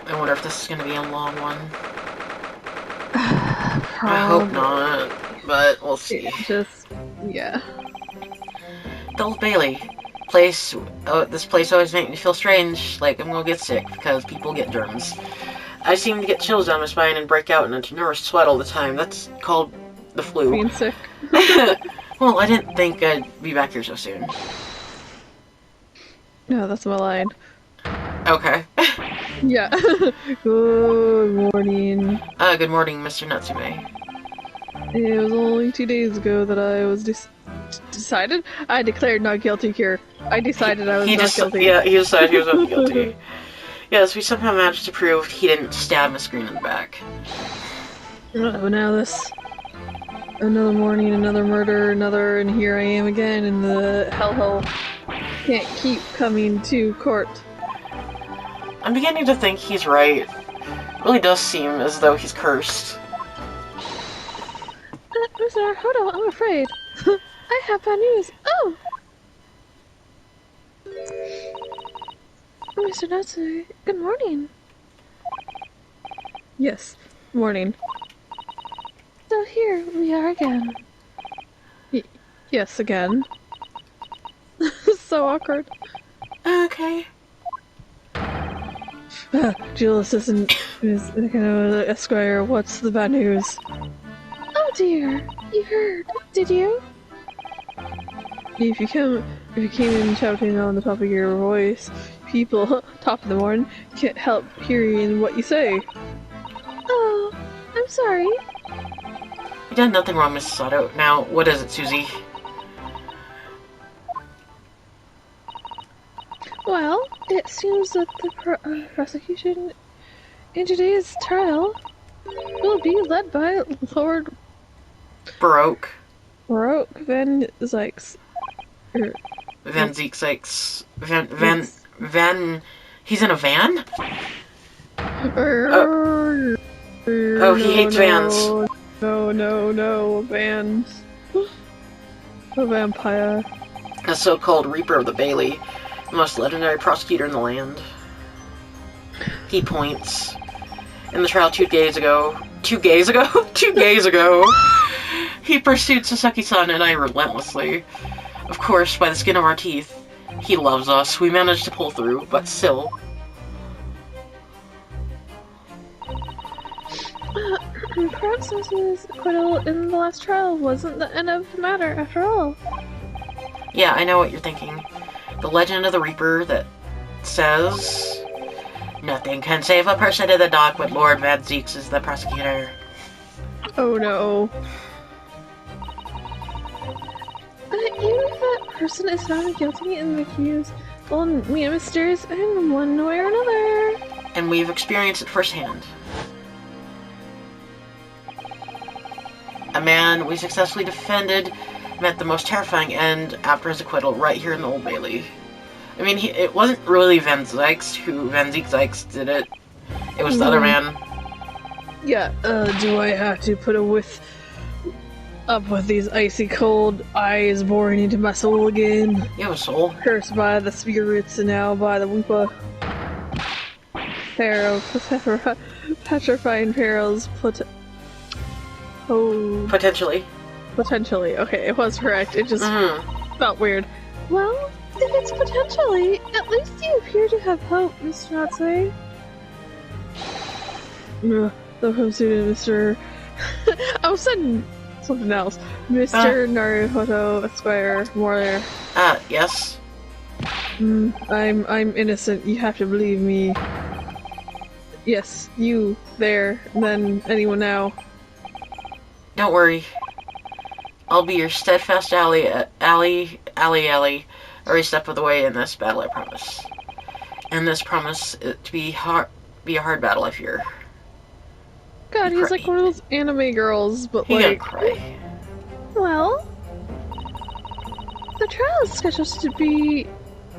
I wonder if this is going to be a long one. I hope Probably. not, but we'll see. Yeah. The Old Bailey. This place always makes me feel strange, like I'm gonna get sick, because people get germs. I seem to get chills down my spine and break out in a nervous sweat all the time. That's called the flu. Being sick. Well, I didn't think I'd be back here so soon. No, that's my line. Okay. Yeah. Good morning. Good morning, Mr. Natsume. It was only 2 days ago that I was decided? I declared not guilty here. I decided I was not guilty. Yeah, he decided he was not guilty. Yes, we somehow managed to prove he didn't stab Miss Green in the back. Oh, now this. Another morning, another murder, and here I am again in the hellhole. Can't keep coming to court. I'm beginning to think he's right. It really does seem as though he's cursed. Mr. Hodo, I'm afraid. I have bad news. Oh! Mr. Natsu, good morning. Yes, morning. So here we are again. Yes, again. So awkward. Okay. Jill Assistant is Esquire, what's the bad news? Oh dear, you heard, did you? If you came in shouting on the top of your voice, people, top of the morning, can't help hearing what you say. Oh, I'm sorry. You done nothing wrong, Mrs. Sato. Now, what is it, Susie? Well, it seems that the prosecution in today's trial will be led by Lord Baroque. Van Zykes. Van Zeke Sykes. Van... He's in a van? Oh, he hates vans. No, vans. A vampire. A so-called Reaper of the Bailey. The most legendary prosecutor in the land. He points. In the trial 2 days ago... 2 days ago? 2 days ago! He pursued Sasaki-san and I relentlessly. Of course, by the skin of our teeth. He loves us. We managed to pull through, but still. Perhaps Mrs. acquittal in the last trial wasn't the end of the matter after all. Yeah, I know what you're thinking. The legend of the Reaper that says... Nothing can save a person in the dock but Lord Van Zeeks is the prosecutor. Oh no. Even if that person is found guilty and accused, will meet mysterious in one way or another. And we've experienced it firsthand. A man we successfully defended met the most terrifying end after his acquittal right here in the Old Bailey. I mean, it wasn't really Van Zeke Sykes did it. It was the other man. Yeah, do I have to put up with these icy cold eyes boring into my soul again? You have a soul. Cursed by the spirits and now by the Woopa. Petrifying perils Potentially. Potentially. Okay, it was correct. It just felt weird. Well, if it's potentially, at least you appear to have hope, Mr. Natsume. The home student, Mr. I was saying something else. Mr. Naruhodo Esquire Morlayer. Yes. I'm innocent. You have to believe me. Yes, you there, then anyone now. Don't worry. I'll be your steadfast ally every step of the way in this battle, I promise. And this promise it to be a hard battle, I fear. God, he's like one of those anime girls, but he like... gonna cry. Well... The trial is scheduled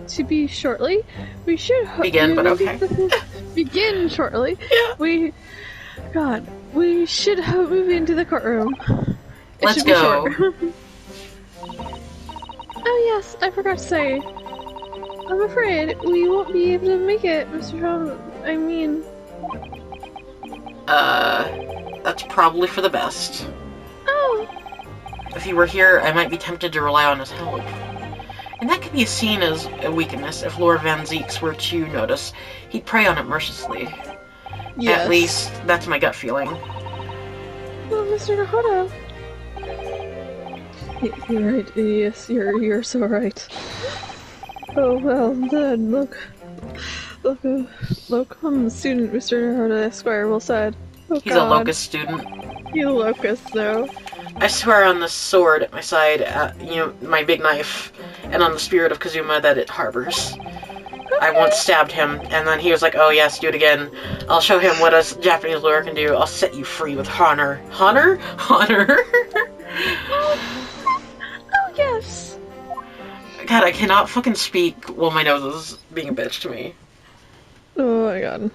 to be shortly. We should begin, but okay. Begin shortly. Yeah. We should move into the courtroom. Let's go. Oh yes, I forgot to say. I'm afraid we won't be able to make it, Mr. Trump. I mean, That's probably for the best. Oh, If he were here, I might be tempted to rely on his help. And that could be seen as a weakness if Lord Van Zeeks were to notice. He'd prey on it mercilessly. yes. At least, that's my gut feeling. Well, Mr. Nahoto. You're right. Yes, you're so right. Oh, well, then, look on student Mr. Nahoto Esquire well said. Oh, He's God. a locust student. He's a locust, though. I swear on the sword at my side, my big knife, and on the spirit of Kazuma that it harbors. I once stabbed him, and then he was like, oh yes, do it again. I'll show him what a Japanese lawyer can do. I'll set you free with honor. Honor? Honor? Oh, yes. God, I cannot fucking speak while my nose is being a bitch to me. Oh my god.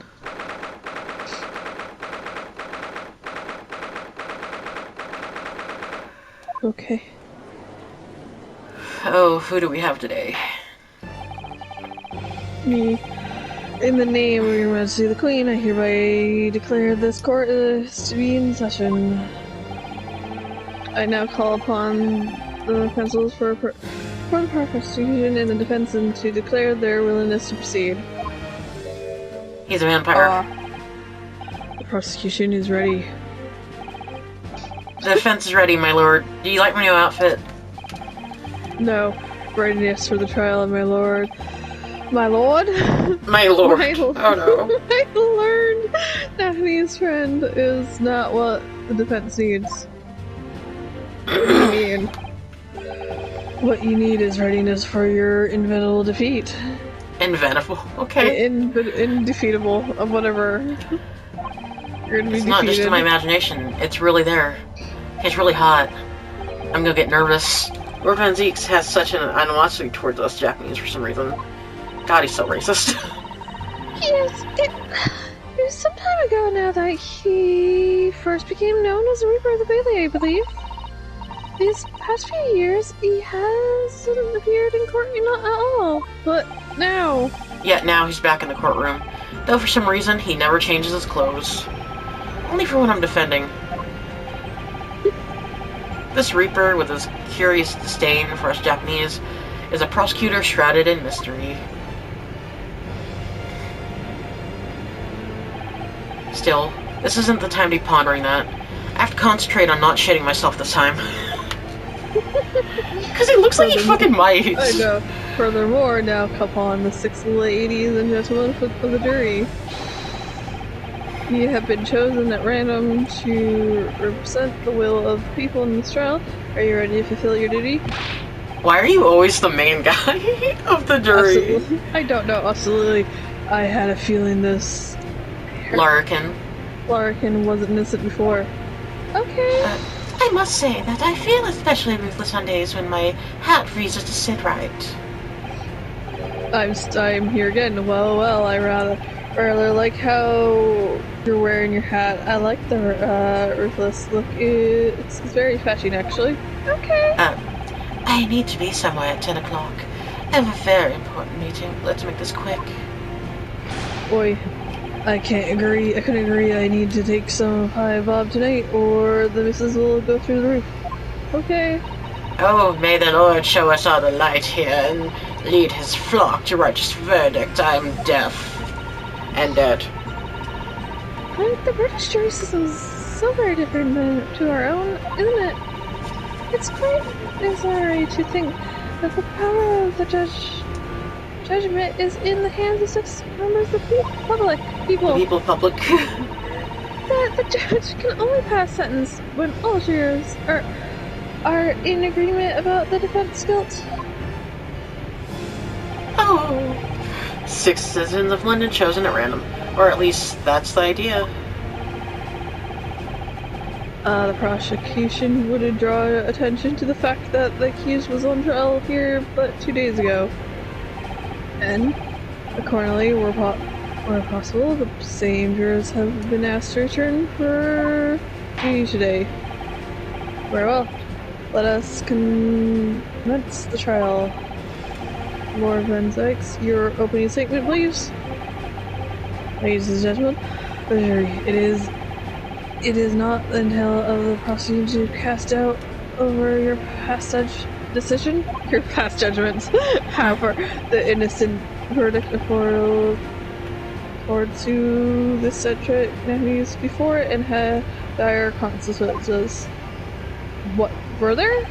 Okay. Oh, who do we have today? Me. In the name of Your Majesty the Queen, I hereby declare this court is to be in session. I now call upon the counsels for the prosecution and the defense and to declare their willingness to proceed. He's a vampire. The prosecution is ready. The defense is ready, my lord. Do you like my new outfit? No. Readiness for the trial of my lord. My lord? My lord. Oh no. I learned Daphne's friend is not what the defense needs. What do you mean? What you need is readiness for your inevitable defeat. Inventable. Okay. Indefeatable of whatever. You're gonna be It's defeated. not just in my imagination. It's really there. It's really hot. I'm gonna get nervous. Lord Van Zeeks has such an animosity towards us Japanese for some reason. God, he's so racist. Yes, it was some time ago now that he first became known as the Reaper of the Bailey, I believe. These past few years, he hasn't appeared in court not at all. But now... Yet now he's back in the courtroom. Though for some reason, he never changes his clothes. Only for when I'm defending. This Reaper, with his curious disdain for us Japanese, is a prosecutor shrouded in mystery. Still, this isn't the time to be pondering that. I have to concentrate on not shitting myself this time. Because he looks like he fucking might. I know. Furthermore, now come on the 6 ladies and gentlemen of the jury. You have been chosen at random to represent the will of the people in this trial. Are you ready to fulfill your duty? Why are you always the main guy of the jury? Absolutely. I don't know, absolutely. I had a feeling this... Larkin wasn't innocent before. Okay. I must say that I feel especially ruthless on days when my hat refuses to sit right. I'm here again. Well, I rather like how you're wearing your hat. I like the ruthless look. It's very fetching, actually. Okay. I need to be somewhere at 10 o'clock. I have a very important meeting. Let's make this quick. Boy, I couldn't agree. I need to take some high bob tonight, or the missus will go through the roof. Okay. Oh, may the Lord show us all the light here and lead his flock to righteous verdict. I am deaf. And dead. But the British jury system is so very different to our own, isn't it? It's quite bizarre to think that the power of the judgment is in the hands of 6 members of the public. People. The people public. That the judge can only pass sentence when all jurors are in agreement about the defense guilt. Oh. 6 citizens of London chosen at random. Or at least, that's the idea. The prosecution would draw attention to the fact that the accused was on trial here but 2 days ago. And, accordingly, where possible, the same jurors have been asked to return for duty today. Very well. Let us commence the trial. Lord Van Zeeks, your opening statement, please. Ladies and gentlemen, It is not the intent of the prosecution to cast doubt over your past decision, your past judgments. However, the innocent verdict afforded to this subject used before it and had dire consequences. What were there?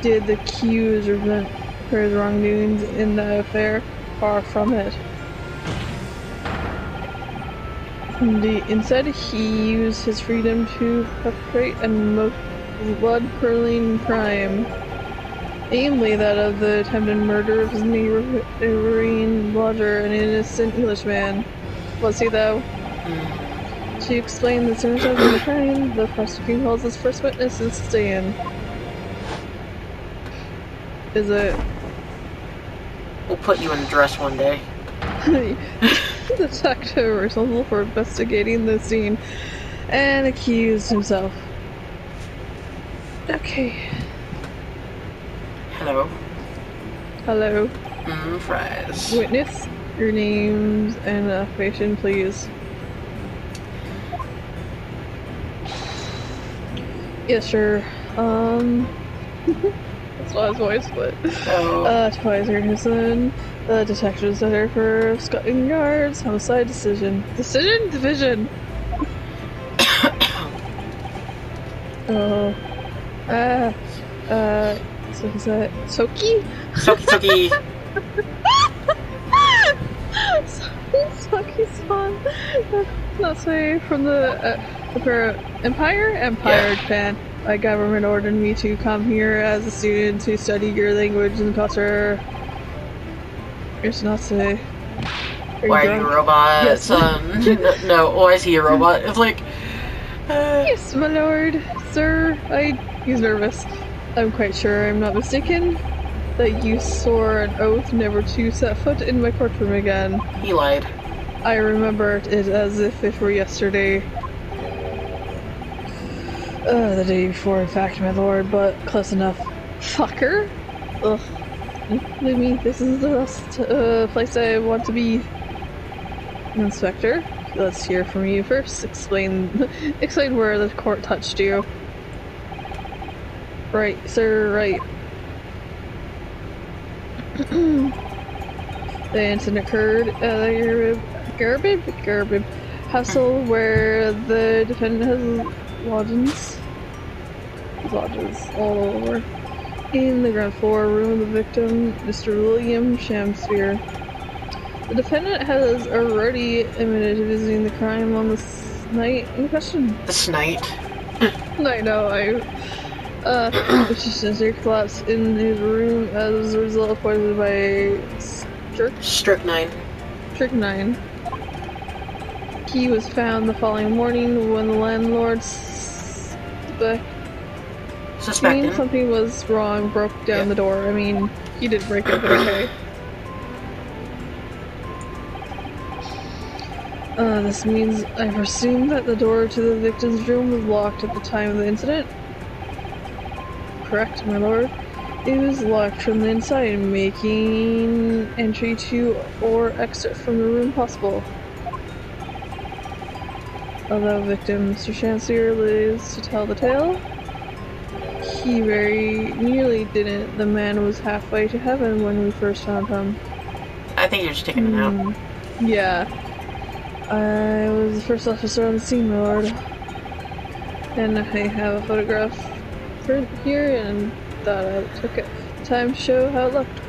Did the accused resent for his wrongdoings in the affair? Far from it. Instead, he used his freedom to perpetrate a most blood-curdling crime, namely that of the attempted murder of his neighboring lodger, an innocent Englishman. Was he, though? To explain the circumstances of the crime, the prosecution calls his first witness to stand. Is it? We'll put you in a dress one day. The detective responsible for investigating the scene and accused himself. Okay. Hello. Hello. Fries. Witness, your names and occupation, please. Yes, sure. That's not his voice, but Twizer Henson, the detective center for Scotland Yard's homicide division. Division. So is that Soki? Soki. Soki-san. Not say from the Empire fan. My government ordered me to come here as a student to study your language and culture. It's not say. Why are you a robot? Yes. No, why is he a robot? It's like. Yes, my lord, sir. He's nervous. I'm quite sure I'm not mistaken that you swore an oath never to set foot in my courtroom again. He lied. I remember it as if it were yesterday. The day before, in fact, my lord, but close enough. Fucker? Ugh. Believe me, this is the last place I want to be. Inspector, let's hear from you first. Explain where the court touched you. Right, sir, right. The incident occurred at the Garbib household where the defendant has lodges all over. In the ground floor room of the victim, Mr. William Shamspeare. The defendant has already admitted to visiting the crime on this night in question. This night? I know, Shamspeare collapsed in his room as a result of poisoning by strychnine. He was found the following morning when the landlord suspecting something was wrong, broke down the door. I mean, he didn't break it, but okay. This means I presume that the door to the victim's room was locked at the time of the incident? Correct, my lord. It was locked from the inside, making entry to or exit from the room possible. Although victim Mr. Chancellor lives to tell the tale, he very nearly didn't. The man was halfway to heaven when we first found him. I think you're just taking him out. Yeah. I was the first officer on the scene, my lord. And I have a photograph print here, and thought I took it time to show how it looked.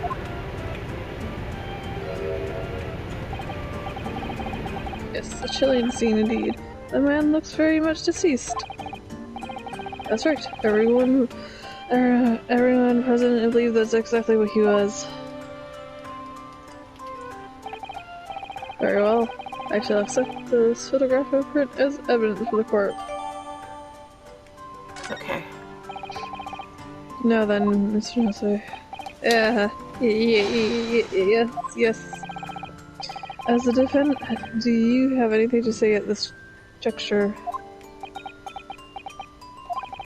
Yes, a chilling scene indeed. The man looks very much deceased. That's right. Everyone present believed that's exactly what he was. Very well. I shall accept this photographic print as evidence for the court. Okay. Now then, Mr. Hussey. Yes. As the defendant, do you have anything to say at this juncture?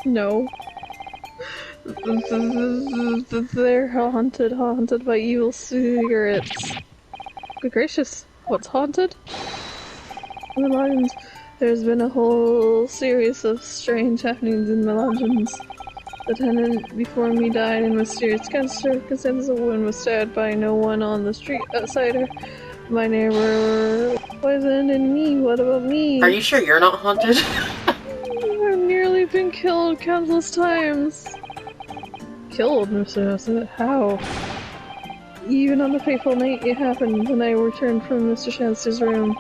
No. They're haunted by evil spirits. Good gracious, what's haunted? my lodgings. There's been a whole series of strange happenings in my lodgings. The tenant before me died in mysterious circumstances. A woman was stabbed by no one on the street outside her. My neighbor poisoned, and me. What about me? Are you sure you're not haunted? I've nearly been killed countless times. Killed, Mr. Nelson? How? Even on the fateful night it happened when I returned from Mr. Chance's room.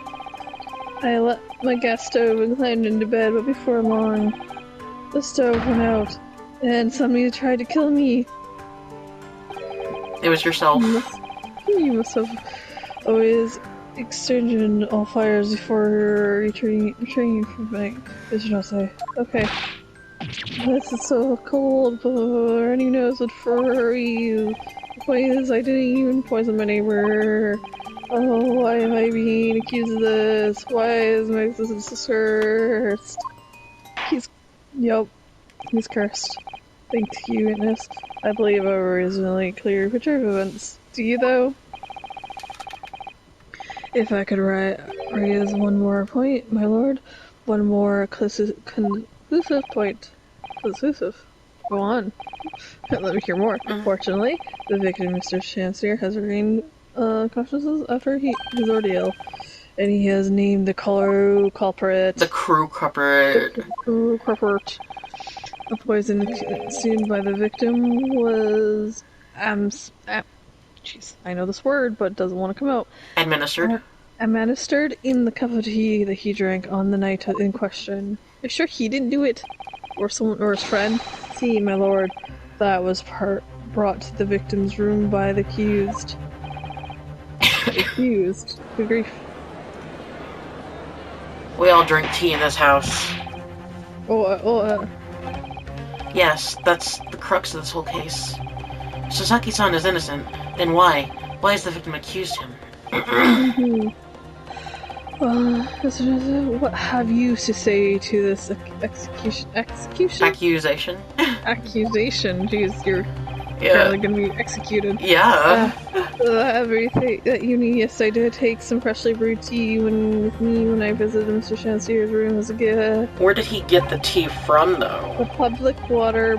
I lit my gas stove and climbed into bed, but before long, the stove went out, and somebody tried to kill me. It was yourself. You must have always extinguished all fires before returning from my vision. Okay. This is so cold, but running nose would freeze. The point is, I didn't even poison my neighbor. Oh, why am I being accused of this? Why is my existence cursed? He's cursed. Thank you, witness. I believe I have a reasonably clear picture of events. Do you, though? If I could raise one more point, my lord. One more conclusive point. Conclusive. Go on. Let me hear more. Fortunately, the victim, Mr. Chancellor, has regained consciousness after his ordeal, and he has named the Kuro culprit. The Kuro culprit. The Kuro culprit. The poison consumed by the victim was jeez, I know this word, but it doesn't want to come out. Administered. Administered in the cup of tea that he drank on the night in question. Are you sure he didn't do it? Or someone, or his friend? See, my lord, that was brought to the victim's room by the accused. Accused? Good grief. We all drink tea in this house. Yes, that's the crux of this whole case. Sasaki-san is innocent. Then why? Why has the victim accused him? What have you to say to this accusation? Accusation? Accusation. Jeez, you're apparently gonna be executed. Yeah. Everything that you need. Yes, I did take some freshly brewed tea with me when I visited Mr. Chancellor's room as a gift. Where did he get the tea from, though? The public water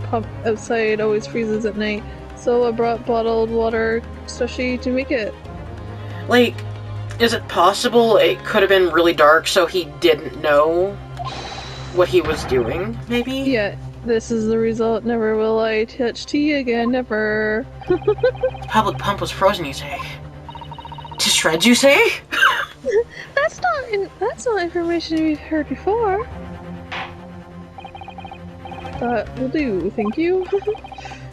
pump outside always freezes at night, so I brought bottled water especially to make it. Like, is it possible it could have been really dark so he didn't know what he was doing, maybe? Yeah, this is the result. Never will I touch tea again, never. The public pump was frozen, you say? To shreds, you say? That's not information we've heard before. That will do, thank you.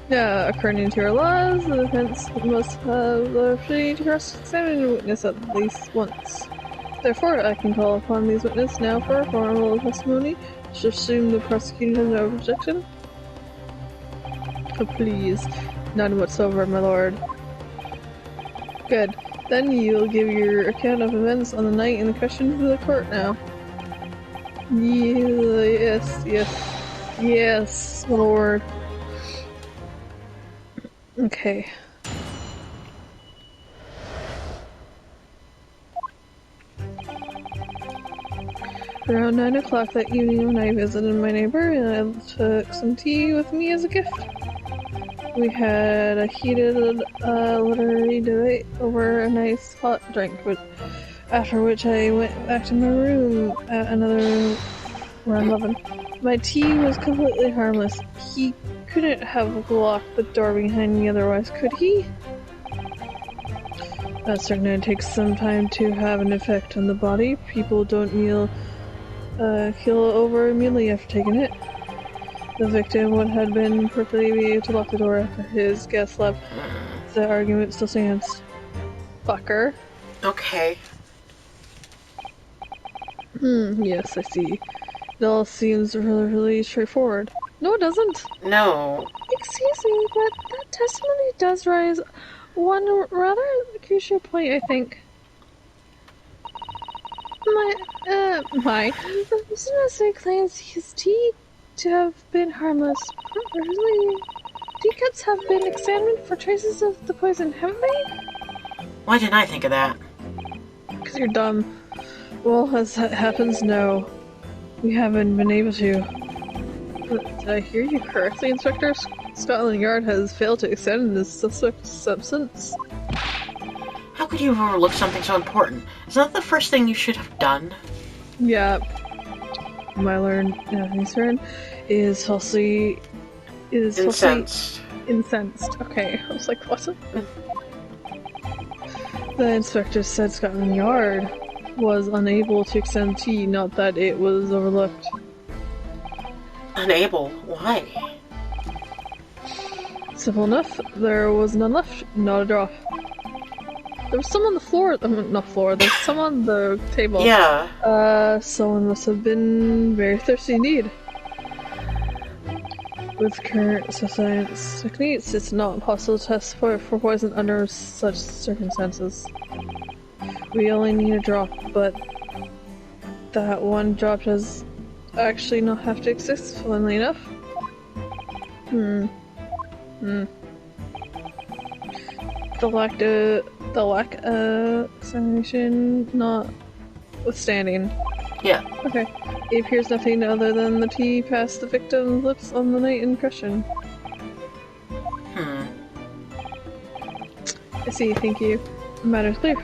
Now, according to your laws, the defense must have the opportunity to cross-examine a witness at least once. Therefore, I can call upon these witnesses now for a formal testimony. Should assume the prosecution has no objection. Oh, please, none whatsoever, my lord. Good. Then you'll give your account of events on the night in question to the court now. Yes, my lord. Okay. Around 9 o'clock that evening when I visited my neighbor and I took some tea with me as a gift. We had a heated literary debate over a nice hot drink, but after which I went back to my room at another around 11. My tea was completely harmless. He couldn't have locked the door behind me otherwise, could he? That's certain it takes some time to have an effect on the body. People don't keel over immediately after taking it. The victim would have been perfectly able to lock the door after his guest left. The argument still stands. Fucker. Okay. Yes, I see. It all seems really straightforward. No, it doesn't. No. Excuse me, but that testimony does raise one rather crucial point, I think. Mr. Nestor claims his tea to have been harmless. Really? Teacups have been examined for traces of the poison, haven't they? Why didn't I think of that? You're dumb. Well, as that happens, no. We haven't been able to. Did I hear you correctly, Inspector? Scotland Yard has failed to extend this suspect's substance. How could you have overlooked something so important? Is that the first thing you should have done? Yeah. My learned concern is falsely... Incensed. Incensed. Okay, I was like, what? The inspector said Scotland Yard was unable to extend tea, not that it was overlooked. Unable? Why? Simple enough. There was none left. Not a drop. There was some on the floor. Not floor. There's some on the table. Yeah. Someone must have been very thirsty indeed. With current science techniques, it's not possible to test for poison under such circumstances. We only need a drop, but that one drop does actually not have to exist, funnily enough. The lack of examination notwithstanding. Yeah. Okay. It appears nothing other than the tea passed the victim's lips on the night in question. I see, thank you. The matter's clear.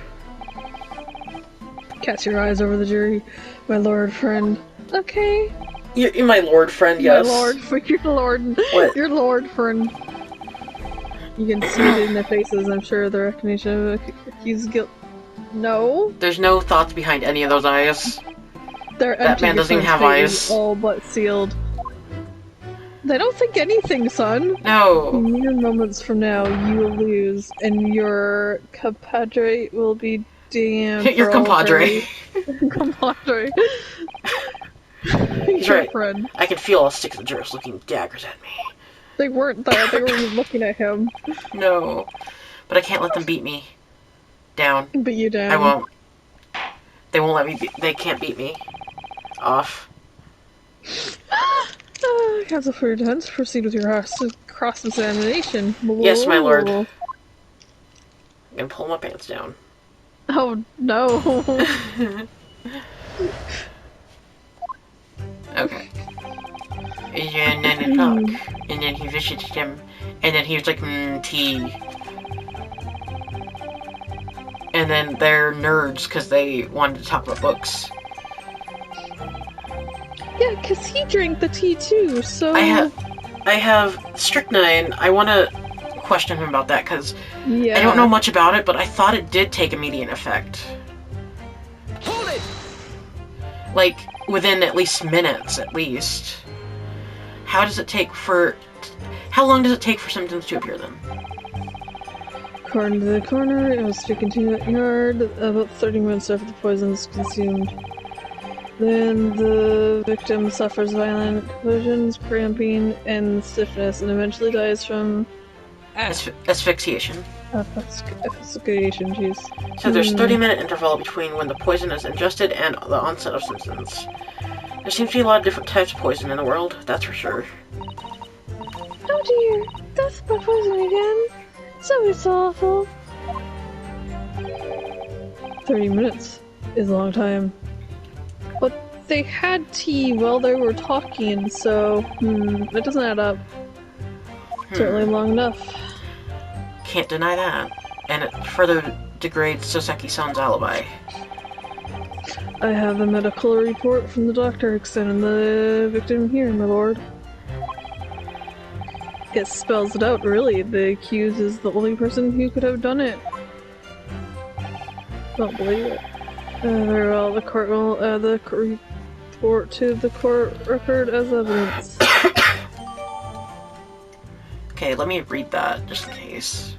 Cast your eyes over the jury, my lord friend. Okay. You're my lord friend, yes. My lord, your lord. What? Your lord friend. You can see it in their faces, I'm sure, the recognition of accused guilt. No. There's no thoughts behind any of those eyes. They're That empty. man doesn't even have eyes. All but sealed. They don't think anything, son. No. Mere moments from now, you will lose, and your compadre will be damned. Your compadre. Compadre. He's Your right. friend. I can feel all six of the jurors looking daggers at me. They weren't there. They were looking at him. No. But I can't let them beat me down. Beat you down. I won't. They won't let me they can't beat me off. Counsel for your defense, proceed with your cross-examination. Yes, my lord. I'm gonna pull my pants down. Oh, no. Okay. And then 9 o'clock. And then he visited him. And then he was like, tea. And then they're nerds because they wanted to talk about books. Yeah, because he drank the tea too, so... I have strychnine. I want to question him about that because I don't know much about it, but I thought it did take immediate effect. Hold it! Like, within at least minutes, at least. How does it take for... How long does it take for symptoms to appear then? According to the coroner, it was taken to that yard about 30 minutes after the poison was consumed. Then the victim suffers violent convulsions, cramping, and stiffness, and eventually dies from Asphyxiation. asphyxiation. Jeez. So there's 30-minute interval between when the poison is ingested and the onset of symptoms. There seems to be a lot of different types of poison in the world, that's for sure. Oh dear, that's my poison again. So it's awful. 30 minutes is a long time. But they had tea while they were talking, so, that doesn't add up. Certainly long enough. Can't deny that. And it further degrades Soseki-san's alibi. I have a medical report from the doctor examining the victim here, my lord. It spells it out, really. The accused is the only person who could have done it. Don't believe it. Very well, the court will add the report to the court record as evidence. Okay, let me read that, just in case.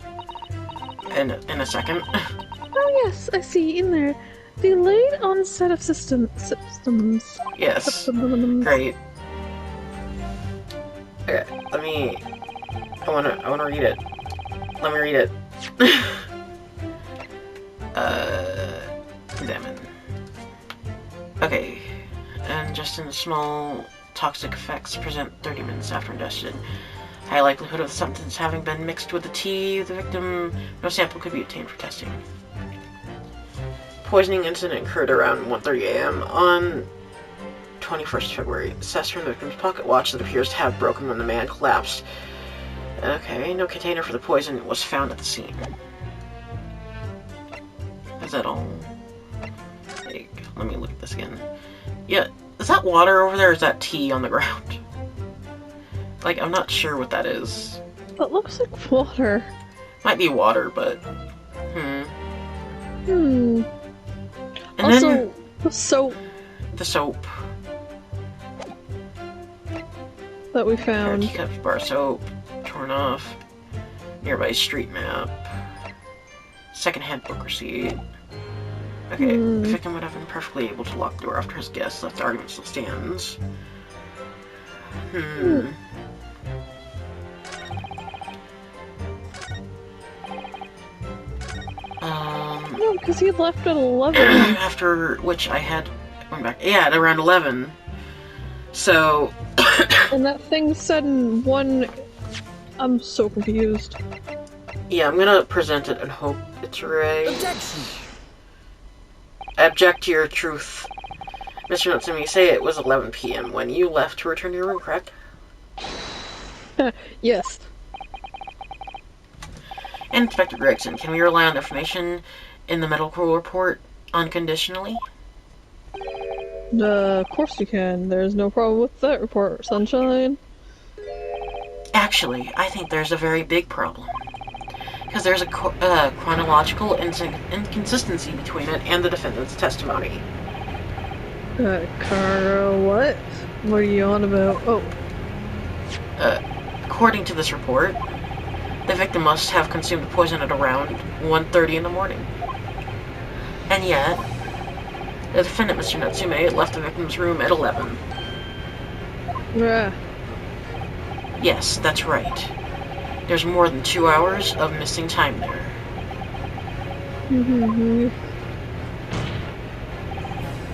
In a second. Oh yes, I see, in there. Delayed onset of symptoms. Yes. Great. Okay, let me... I wanna read it. Let me read it. Examine. Okay. And just in small toxic effects present 30 minutes after ingestion. High likelihood of the substance having been mixed with the tea of the victim. No sample could be obtained for testing. poisoning incident occurred around 1:30 a.m. on 21st February. Assessed from the victim's pocket watch that appears to have broken when the man collapsed. Okay, no container for the poison was found at the scene. Is that all? Like, let me look at this again. Yeah, is that water over there or is that tea on the ground? Like, I'm not sure what that is. That looks like water. Might be water, but... And Also, then... the soap The soap. that we found. Teacups, bar soap. Torn off. Nearby street map. Second-hand book receipt. Okay, the victim would have been perfectly able to lock the door after his guest left. The argument still stands. No, because he left at 11. After which I had went back. Yeah, at around 11. So. And that thing said in one. I'm so confused. Yeah, I'm gonna present it and hope it's right. Objection! I object to your truth. Mr. Natsumi, say it was 11 p.m. when you left to return to your room, correct? Yes. Inspector Gregson, can we rely on information in the medical report unconditionally? Of course you can. There's no problem with that report, Sunshine. Actually, I think there's a very big problem. Because there's a chronological inconsistency between it and the defendant's testimony. Kuro, what? What are you on about? Oh. According to this report, the victim must have consumed the poison at around 1:30 in the morning. And yet, the defendant, Mr. Natsume, left the victim's room at 11. Yeah. Yes, that's right. There's more than 2 hours of missing time there.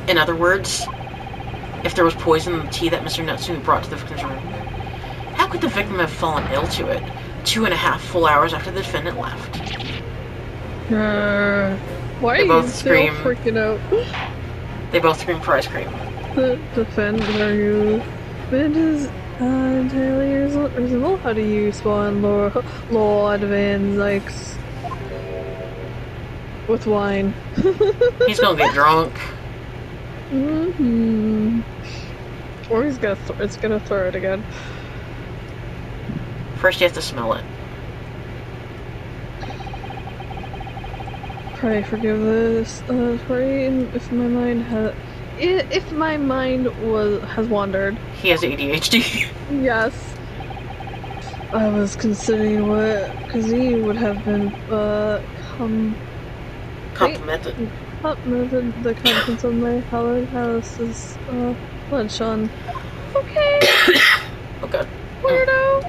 In other words, if there was poison in the tea that Mr. Natsume brought to the victim's room, how could the victim have fallen ill to it 2.5 full hours after the defendant left? Why They are you both still scream. freaking out? They both scream for ice cream. The defender is entirely reasonable. How do you spawn law advance with wine? He's gonna get drunk. Or he's gonna it's gonna throw it again. First you have to smell it. Pray forgive this. Pray if my mind has wandered. He has ADHD. Yes. I was considering what cuisine would have been Complimented. complimented the contents of my hallowed house's lunch on. Okay, Oh god. weirdo.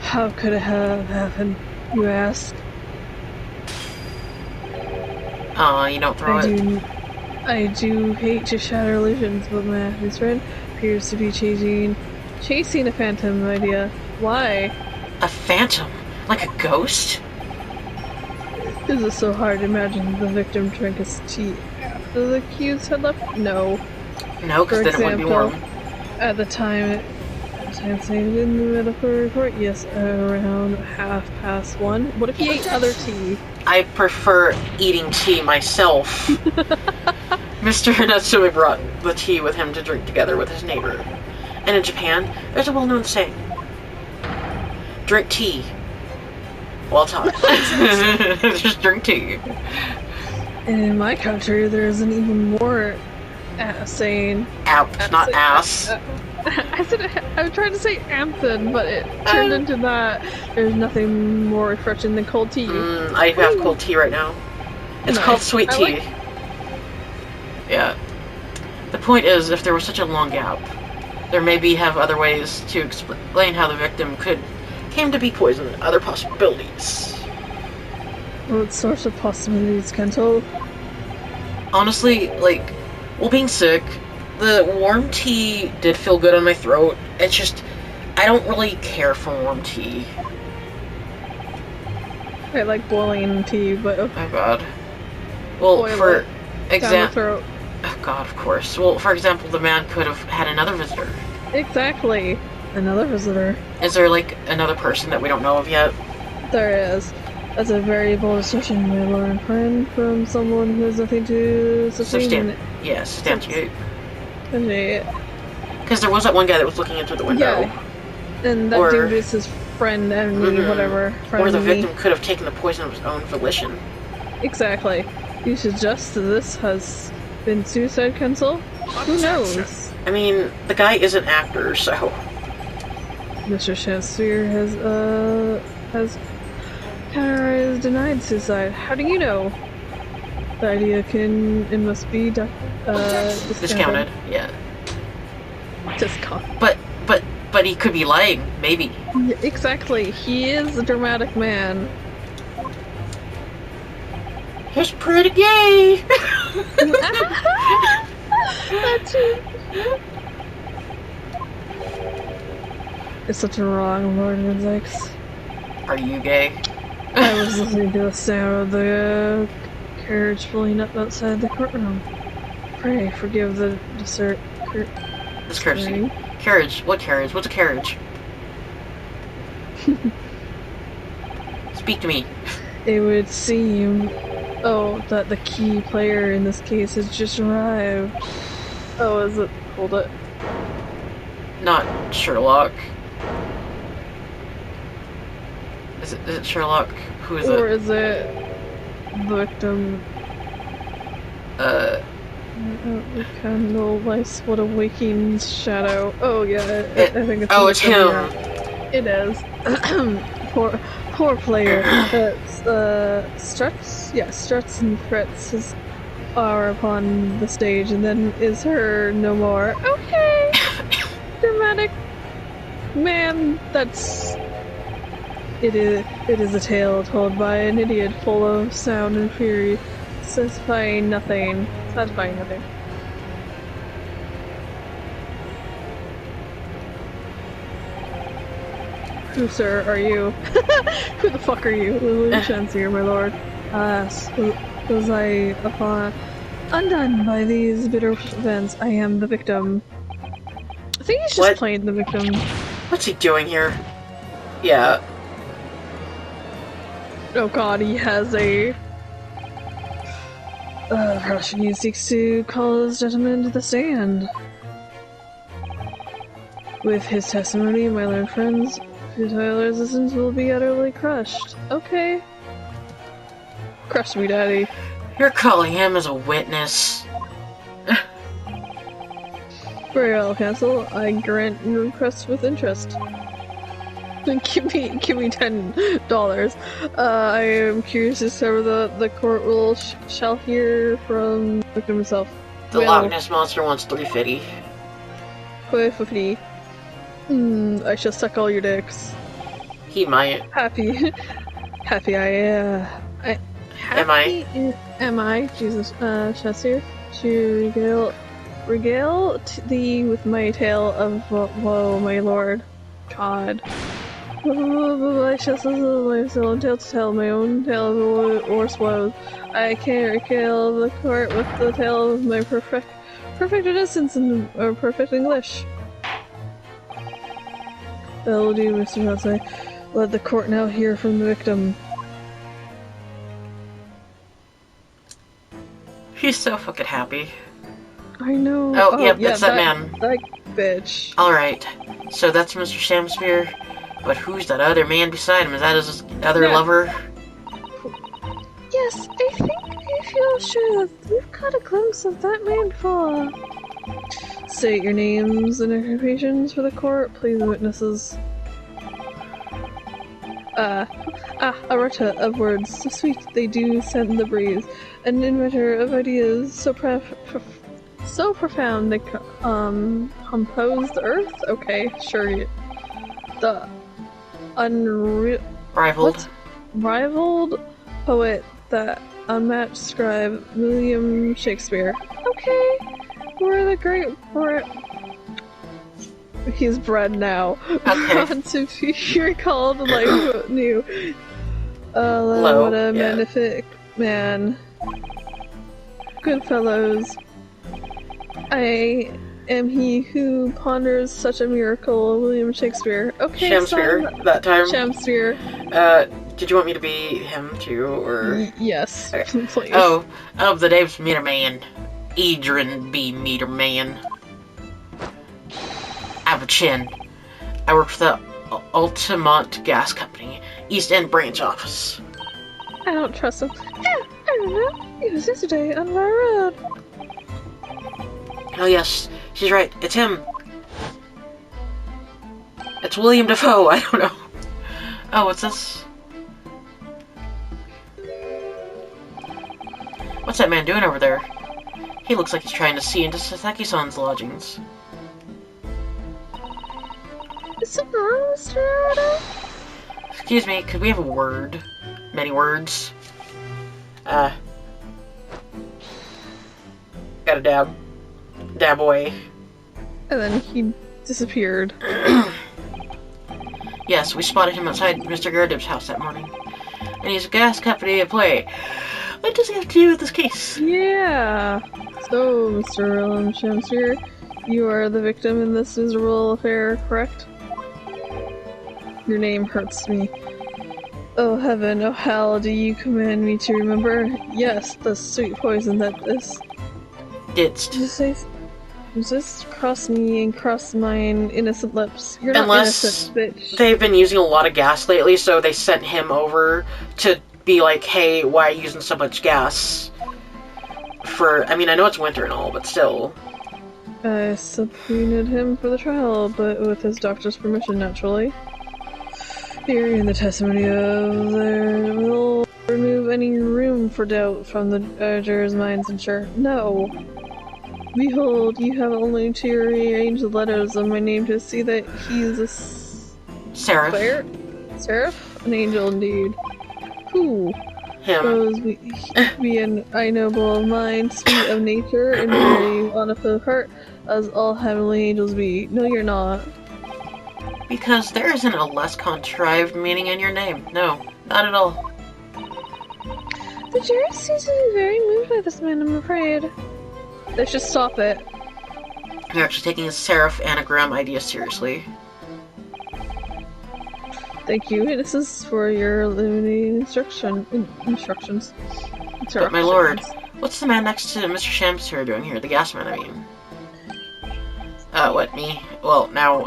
How could it have happened, you ask? You don't throw it. I do hate to shatter illusions, but my athlete's friend appears to be chasing a phantom idea. Why? A phantom? Like a ghost? Is it so hard to imagine the victim drank his tea after the accused had left? No. No, because For then it wouldn't be example, warm. At the time stated in the medical report, yes, around 1:30. What if he ate other tea? I prefer eating tea myself. Mr. Natsume brought the tea with him to drink together with his neighbor. And in Japan, there's a well-known saying. Drink tea. While talking. Just drink tea. And in my country, there's an even more saying. Not ass. I'm trying to say anthem, but it turned into that. There's nothing more refreshing than cold tea. I have cold tea right now. It's called sweet tea. Yeah. The point is, if there was such a long gap, there maybe have other ways to explain how the victim came to be poisoned. Other possibilities. What sorts of possibilities, Kento? Honestly, being sick, the warm tea did feel good on my throat. It's just, I don't really care for warm tea. I like boiling tea, but Oh god. Well, boil for it down the example, throat. oh God, of course. Well, for example, the man could have had another visitor. Exactly. Another visitor. Is there like another person that we don't know of yet? There is. That's a very bold assertion, my lord friend, from someone who has nothing to sustain Substantiate. it. Because there was that one guy that was looking into the window. Yeah. And that Or- dude is his friend, enemy, Mhm. whatever. Or the Frenemy. victim could have taken the poison of his own volition. Exactly. You suggest that this has been suicide counsel? Who knows? I mean, the guy is an actor, so... Mr. Shakespeare has categorized denied suicide. How do you know? The idea it must be Discounted, yeah. Discount. But he could be lying, maybe. Yeah, exactly. He is a dramatic man. He's pretty gay! That's it. It's such a wrong, Lord Winzix. Are you gay? I was listening to the sound of the carriage pulling up outside the courtroom. Pray forgive the discourtesy. Discourtesy. Carriage. What carriage? What's a carriage? Speak to me. It would seem, that the key player in this case has just arrived. Oh, is it? Hold it. Not Sherlock. Is it Sherlock? Who is Or it? is it the victim? The candle lights what a waking shadow. Oh yeah, I think it's. Oh, it's him. It is. poor player. Struts. Yeah, struts and threats are upon the stage, and then is her no more. Okay. Dramatic man. It is a tale told by an idiot full of sound and fury, satisfying nothing. Who, sir, are you? Who the fuck are you? Lily Chancellor, my lord. Alas, was I undone by these bitter events? I am the victim. I think he's just What? playing the victim. What's he doing here? Yeah. Oh god, he has a... Russian he seeks to call his gentleman to the stand. With his testimony, my learned friends, futile resistance will be utterly crushed. Okay. Crush me, daddy. You're calling him as a witness. Very well, Counsel. I grant your request with interest. Give me $10. I am curious to discover the court shall hear from the victim himself. The Loch Ness Monster wants 350. 550. I shall suck all your dicks. He might. Happy am I, Jesus, Chester, to regale thee with my tale of woe, my lord. God. I shall sizzle my soul and tale to tell my own tale of worse woes. I can't regale the court with the tale of my perfect innocence and perfect English. That'll do, Mr. Johnson. Let the court now hear from the victim. He's so fucking happy. I know. Oh, yep, that's that man. That bitch. Alright, so that's Mr. Shamsphere, but who's that other man beside him? Is that his other lover? Yes, I feel sure that we've caught a glimpse of that man before. State your names and occupations for the court, please, witnesses. A rota of words, so sweet they do scent the breeze, an inventor of ideas so profound they compose the earth. Okay, sure. The rivaled poet, the unmatched scribe, William Shakespeare. Okay, we're the great he's bred now. Okay. To be recalled like new. What a magnific man. good fellows. I am he who ponders such a miracle, William Shakespeare. Okay, Shamsphere, son. that time. Shamsphere. Did you want me to be him too, or? Yes, Okay. please. Oh, the name's Meter Man. Adrian B. Meter Man. I have a chin. I work for the Altamont Gas Company, East End branch office. I don't trust him. Yeah, I don't know. It was yesterday on my road. Oh yes, she's right. It's him. It's William Dafoe. I don't know. Oh, what's this? What's that man doing over there? He looks like he's trying to see into Sasaki-san's lodgings. Is something wrong, Mr. Naruto? Excuse me, could we have a word? Many words. Got a dab. Dab away. And then he disappeared. Yes, we spotted him outside Mr. Gardib's house that morning. And he's a gas company employee. What does he have to do with this case? Yeah. So, Mr. Willem Shamsphere, you are the victim in this miserable affair, correct? Your name hurts me. Oh heaven, oh hell, do you command me to remember? Yes, the sweet poison that is... Ditched. Just cross me and cross mine innocent lips. You're not Unless innocent, bitch. they've been using a lot of gas lately, so they sent him over to be like, hey, why are you using so much gas? I mean, I know it's winter and all, but still. I subpoenaed him for the trial, but with his doctor's permission, naturally. Hearing the testimony of there will remove any room for doubt from the jurors' minds, and sure. No. Behold, you have only to rearrange the letters of my name to see that he is a Seraph. Seraph? An angel indeed. Who? Him. Suppose be an eye noble of mind, sweet of nature, and very wonderful of heart, as all heavenly angels be. No, you're not. Because there isn't a less contrived meaning in your name. No, not at all. The jurors seem to be very moved by this man, I'm afraid. Let's just stop it. You're actually taking his seraph anagram idea seriously. Thank you, witnesses, for your limiting instructions. But my lord, what's the man next to Mr. Shamsphere doing here? The gas man, I mean. What, me? Well, now,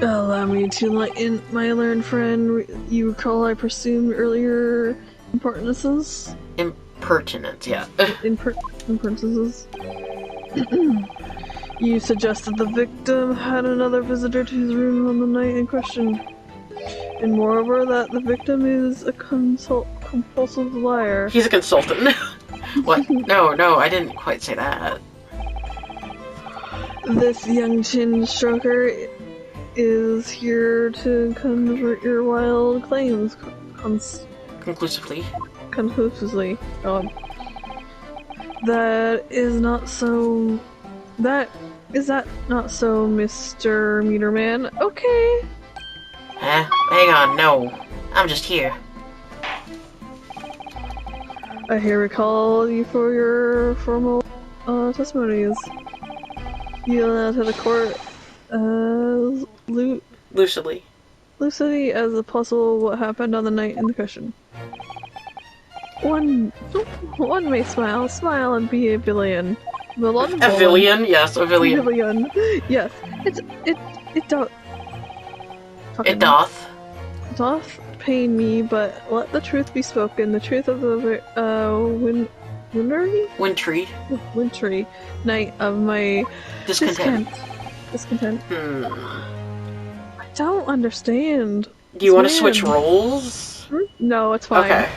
Allow me to enlighten my learned friend. You recall I presumed earlier impertinences? Impertinent, yeah. Impertinences. You suggested the victim had another visitor to his room on the night in question. And moreover, that the victim is a compulsive liar. He's a consultant. What? No, I didn't quite say that. This young chin stroker is here to convert your wild claims Conclusively. conclusively. Is that not so, Mr. Meterman? Okay. Huh? Hang on, no. I'm just here. I here recall you for your formal testimonies. You now to the court Lucidly. lucidity as a puzzle what happened on the night in the question. One may smile and be a villain. A villain? Yes, a villain. Villain. Yes. It doth. It doth. Doth pain me, but let the truth be spoken. The truth of the wintry night of my Discontent. Discontent. I don't understand. Do you want to switch roles? No, it's fine. Okay.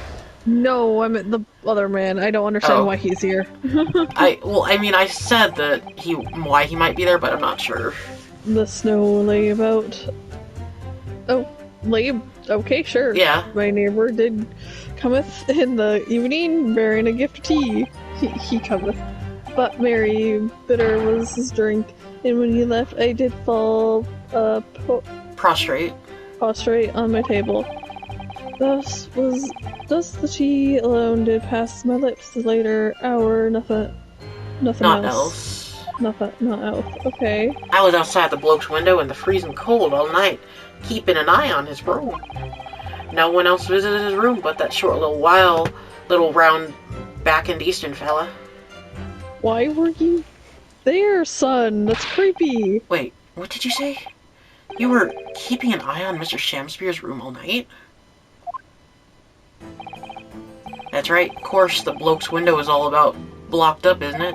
No, I'm the other man. I don't understand why he's here. I said that why he might be there, but I'm not sure. The snow lay about. Oh, lay. Okay, sure. Yeah. My neighbor did cometh in the evening, bearing a gift of tea. He cometh. But merry bitter was his drink, and when he left, I did fall Prostrate on my table. Thus the tea alone did pass my lips. The later hour, nothing Not else. else. Not else. Okay. I was outside the bloke's window in the freezing cold all night, keeping an eye on his room. No one else visited his room but that short little round back and eastern fella. Why were you there, son? That's creepy. Wait, what did you say? You were keeping an eye on Mr. Shamspeare's room all night? That's right, of course the bloke's window is all about blocked up, isn't it?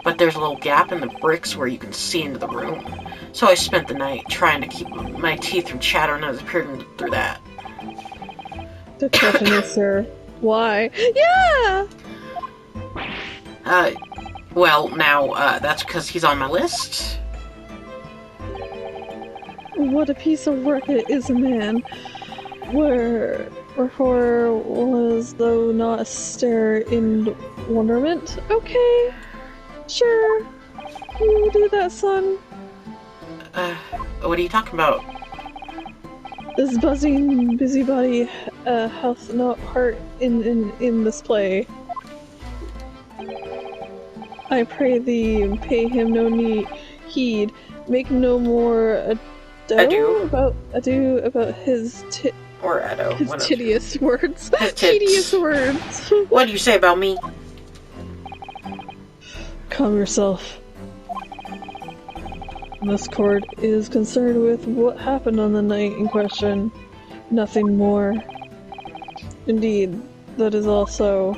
But there's a little gap in the bricks where you can see into the room. So I spent the night trying to keep my teeth from chattering as I peered through that. The question is, sir, why? Yeah! Well, now, that's because he's on my list. What a piece of work it is, a man. Wherefore was though not a stare in wonderment? Okay, sure. You do that, son. What are you talking about? This buzzing busybody hath not part in this play. I pray thee, pay him no heed, make no more ado about his Or Edo. his tedious words. His tits. Tedious words. What do you say about me? Calm yourself. This court is concerned with what happened on the night in question. Nothing more. Indeed, that is also.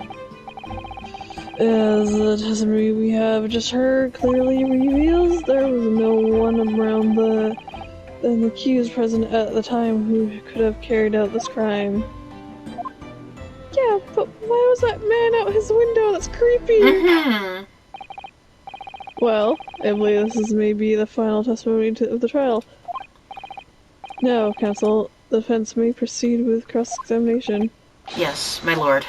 As the testimony we have just heard clearly reveals, there was no one around the accused present at the time who could have carried out this crime. Yeah, but why was that man out his window? That's creepy! Mm-hmm. Well, I believe this is maybe the final testimony of the trial. Now, counsel, the defense may proceed with cross-examination. Yes, my lord.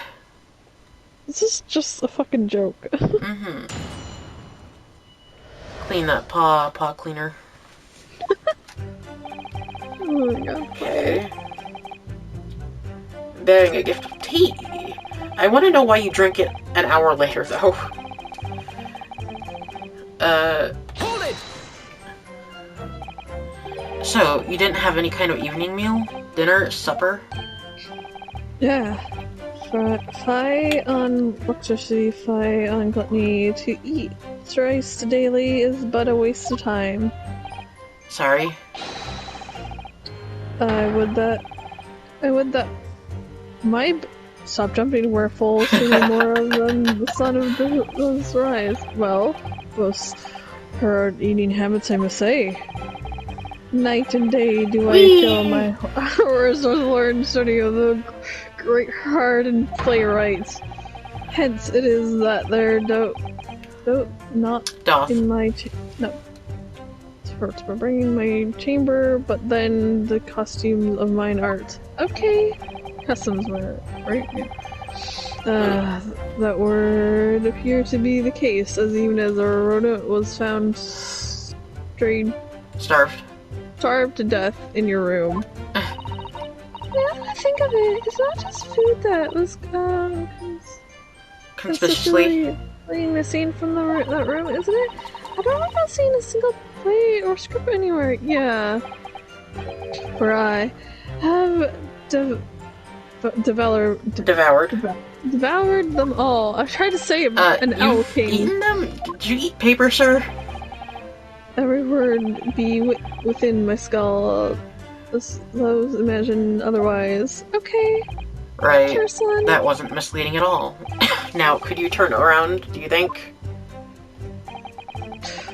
This is just a fucking joke. Mm-hmm. Clean that paw cleaner. Oh my god. Okay. Bearing a gift of tea. I want to know why you drink it an hour later, though. Hold it! So, you didn't have any kind of evening meal? Dinner? Supper? Yeah. Fi on electricity, fi on gluttony. To eat thrice daily is but a waste of time. Sorry. I would that my stop jumping where full sooner more than the sun of the rise. Well, most her eating habits, I must say. Night and day do I fill my hours with learned study of the great heart and playwrights. Hence it is that there doth in my for bringing my chamber, but then the costumes of mine art. Okay, customs were right. Yeah. That would appear to be the case, as even as a rodent was found starved to death in your room. Yeah, I think of it. It's not just food that was conspicuously missing from that room, isn't it? I don't remember seeing a single plate or script anywhere. Yeah, for I have devoured them all. I tried to say an owl king. Eaten them? Did you eat paper, sir? Every word be within my skull. Those imagine otherwise. Okay. Right. Sure, son. That wasn't misleading at all. Now, could you turn around, do you think?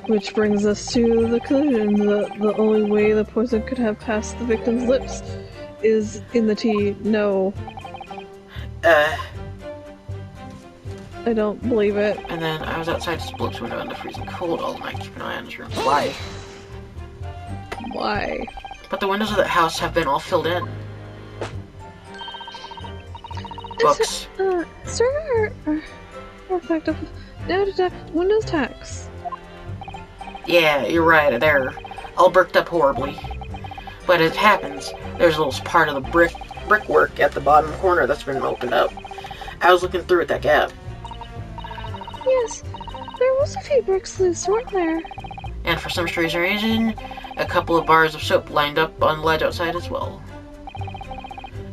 Which brings us to the conclusion that the only way the poison could have passed the victim's lips is in the tea. No. I don't believe it. And then I was outside his bloke's window in the freezing cold all night, keeping an eye on his room. Why? Why? But the windows of the house have been all filled in. Books. Sir, effective. Now to Windows tax. Yeah, you're right, they're all bricked up horribly. But as it happens, there's a little part of the brick brickwork at the bottom corner that's been opened up. I was looking through at that gap. Yes, there was a few bricks loose, weren't there? And for some strange reason, a couple of bars of soap lined up on the ledge outside as well.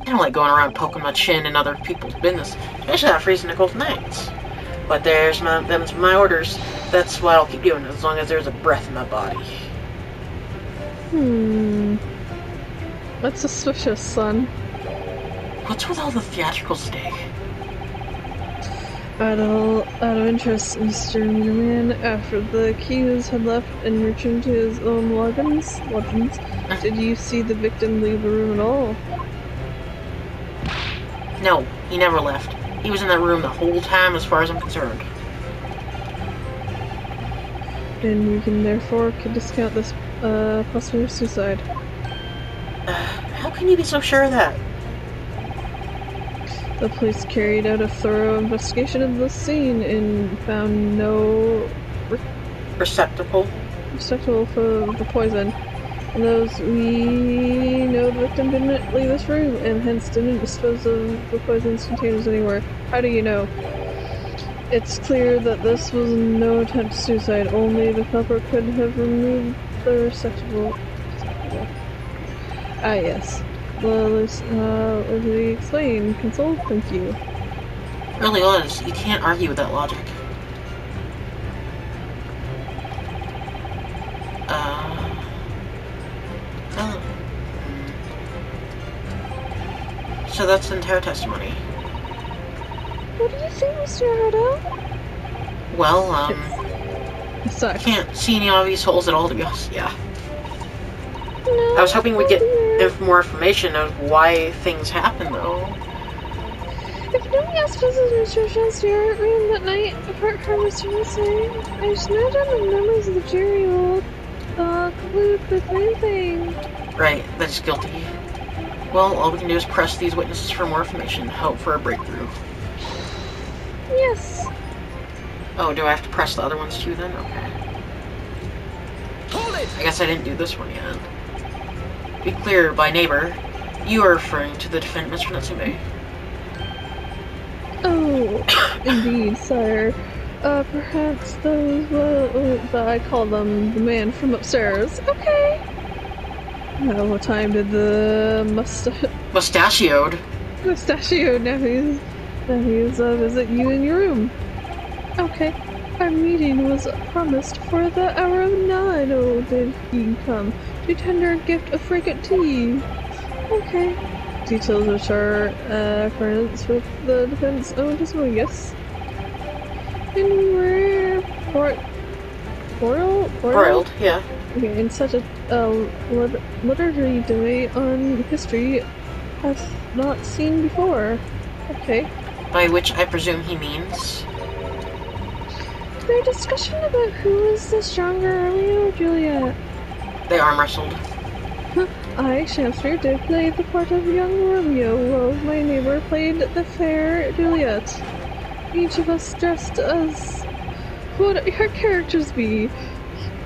I don't like going around poking my chin in other people's business, especially on freezing cold nights. But them's my orders. That's what I'll keep doing as long as there's a breath in my body. That's suspicious, son. What's with all the theatrical today? Out of interest, Mr. Meterman, after the accused had left and returned to his own lodgings, did you see the victim leave the room at all? No, he never left. He was in that room the whole time as far as I'm concerned. And we can therefore discount this possible suicide. How can you be so sure of that? The police carried out a thorough investigation of the scene and found no Receptacle? receptacle for the poison. And thus we know the victim didn't leave this room and hence didn't dispose of the poison's containers anywhere. How do you know? It's clear that this was no attempt to suicide, only the culprit could have removed the receptacle. Ah, yes. Let me explain. Consult, thank you. It really was. You can't argue with that logic. Oh. So that's the entire testimony. What do you think, Mr. Hardo? Well, It sucks. can't see any obvious holes at all, to be honest. Yeah. No, I was hoping we'd get dear. more information of why things happen, though. If nobody else visits Mr. Shaw's room that night, apart from Mr. Missing, there's no doubt the memories of the jury will conclude the same thing. Right, that's guilty. Well, all we can do is press these witnesses for more information, hope for a breakthrough. Yes. Oh, do I have to press the other ones too then? Okay. Hold it! I guess I didn't do this one yet. Be clear, by neighbor, you are referring to the defendant, Mr. Natsume. Oh, indeed, sire. Perhaps those I call them the man from upstairs. Okay. What time did the Mustachioed? mustachioed nephews visit you in your room? Okay. Our meeting was promised for the hour of 9. Oh, did he come to tender a gift of fragrant tea? Okay. Details which are accordance with the defense own testimony, yes. And we're Broiled, yeah. Okay, in such a literary debate on history has not seen before. Okay. By which I presume he means... Their discussion about who is the stronger, Romeo or Juliet. They arm wrestled. I, Shakespeare, did play the part of young Romeo, while my neighbor played the fair Juliet. Each of us dressed as would our characters be,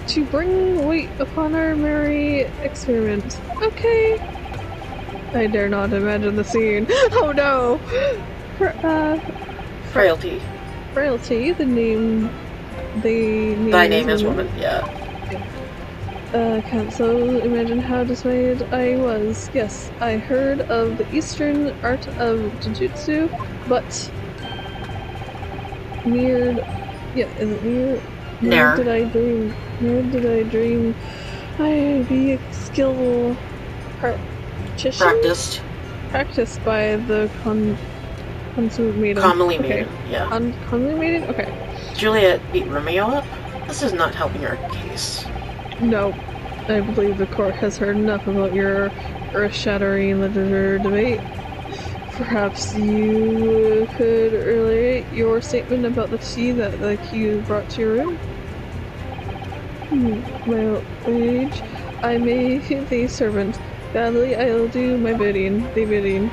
to bring weight upon our merry experiment. Okay. I dare not imagine the scene. Oh no! Frailty. Frailty, the name... Thy name is woman, yeah. Can't so imagine how dismayed I was. Yes, I heard of the Eastern art of Jujutsu, but... Near did I dream I'd be a skillful practiced by the consummated. Commonly Okay. maiden, yeah. Commonly maiden? Okay. Juliet beat Romeo up? This is not helping our case. No. I believe the court has heard enough about your earth-shattering literature debate. Perhaps you could relate your statement about the tea that the accused brought to your room? My old age, I may the servant. Gladly, I'll do my bidding. The bidding.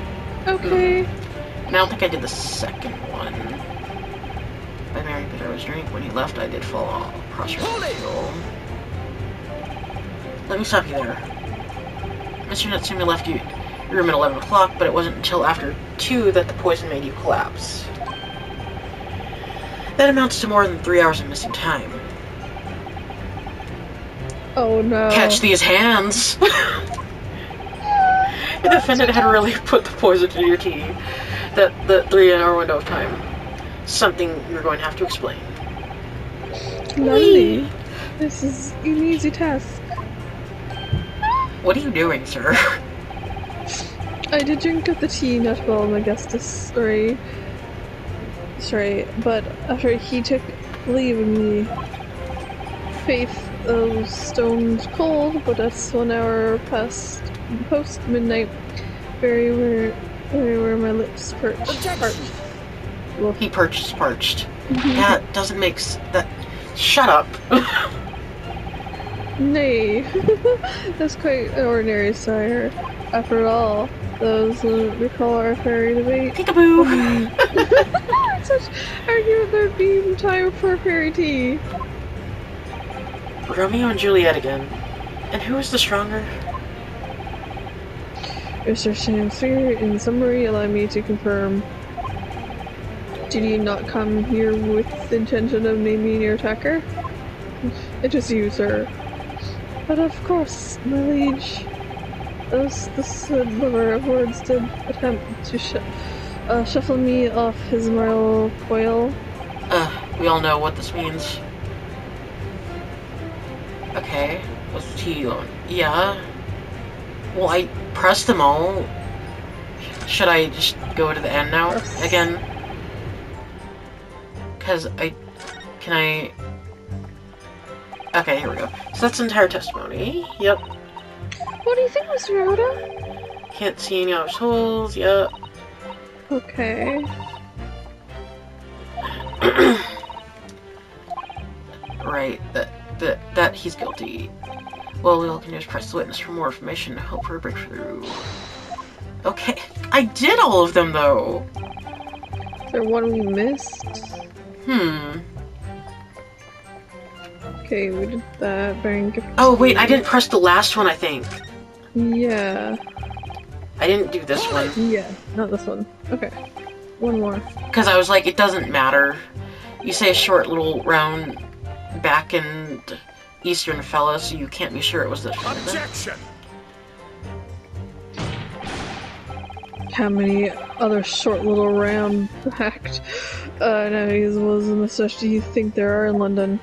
Okay. I don't think I did the second one. By Mary Bitter's drink. When he left, I did fall off prostrate. Let me stop you there. Mr. Natsume left you room at 11 o'clock, but it wasn't until after 2 that the poison made you collapse. That amounts to more than 3 hours of missing time. Oh no. Catch these hands! The defendant had really put the poison to your tea. That 3-hour window of time. Something you're going to have to explain. Lovely. This is an easy task. What are you doing, sir? I did drink of the tea, not well, my guest is sorry. Sorry, but after he took leave of me, faith of stones cold, but that's 1 hour past post midnight. Very where my lips parched. Well, He parched. That doesn't make that. Shut up. nay, that's quite ordinary, sire. After all, those we call our fairy debate. Peekaboo. Such argument there'd be time for fairy tea. Romeo and Juliet again. And who is the stronger? Mr. Shamsphere, in summary, allow me to confirm. Did you not come here with the intention of naming your attacker? It is you, sir. But of course, my liege. As the said lover of words did attempt to shuffle me off his moral coil. We all know what this means. Okay. What's the tea on? Yeah. Well, I pressed them all. Should I just go to the end now? Again? Because Can I... Okay, here we go. So that's entire testimony. Yep. What do you think, Mr. Oda? Can't see any other souls. Yep. Okay. Right. That he's guilty. Well, we all can just press the witness for more information to hope for a breakthrough. Okay. I did all of them, though! Is there one we missed? Okay, we did that. Bank. Oh, wait, I didn't press the last one, I think. Yeah. I didn't do this one. Yeah, not this one. Okay. One more. Because I was like, it doesn't matter. You say a short little round back and Eastern fella, so you can't be sure it was this one. Objection! How many other short little round backed enemies was the mustache do you think there are in London?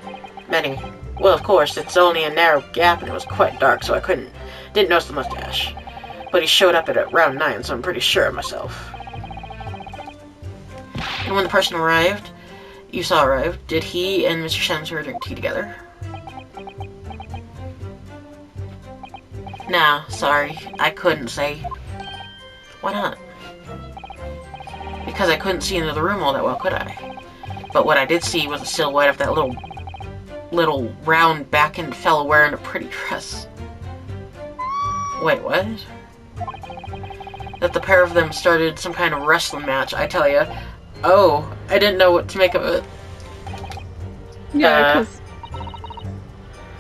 Many. Well, of course, it's only a narrow gap and it was quite dark, so I didn't notice the mustache. But he showed up at around 9, so I'm pretty sure of myself. And when the person you saw arrive, did he and Mr. Shamsur drink tea together? Nah, sorry, I couldn't say. Why not? Because I couldn't see into the room all that well, could I? But what I did see was the silhouette of that little round back-end fella wearing a pretty dress. Wait, what? That the pair of them started some kind of wrestling match, I tell ya. Oh, I didn't know what to make of it. Yeah, because...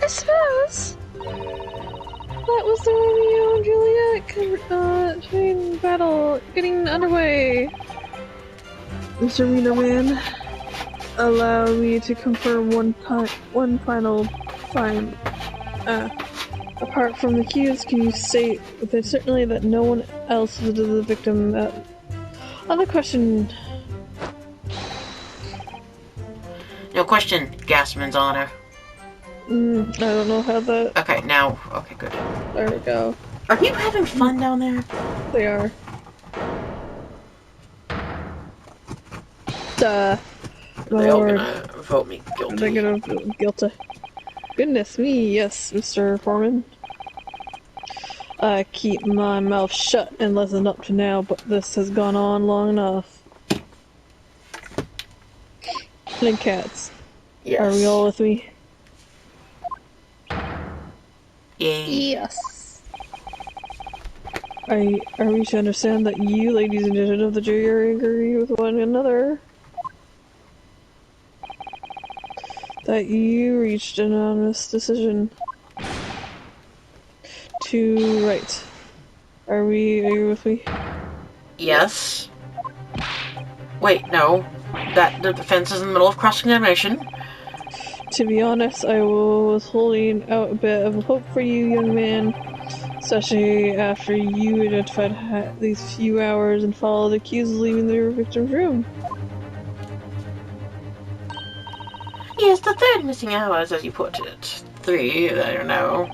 I suppose... That was the Romeo and Juliet train battle getting underway. Mr. Wienerman, allow me to confirm one final time. Apart from the accused, can you state with certainty that no one else was the victim? Other question. No question, Gasman's honor. I don't know how that... Okay, now... Okay, good. There we go. Are you having fun down there? They are. Duh. They're all gonna vote me guilty. They're gonna vote guilty. Goodness me, yes, Mr. Foreman. I keep my mouth shut and listen up to now, but this has gone on long enough. Link cats. Yes. Are we all with me? Yay. Yes. Are we to understand that you, ladies and gentlemen of the jury, agree with one another? That you reached an anonymous decision to write Are you with me? Yes. Wait, no. The defense is in the middle of cross-examination. To be honest, I was holding out a bit of hope for you, young man. Especially after you identified these few hours and followed the cues leaving their victim's room. Yes, the third missing hours, as you put it. 3, I don't know.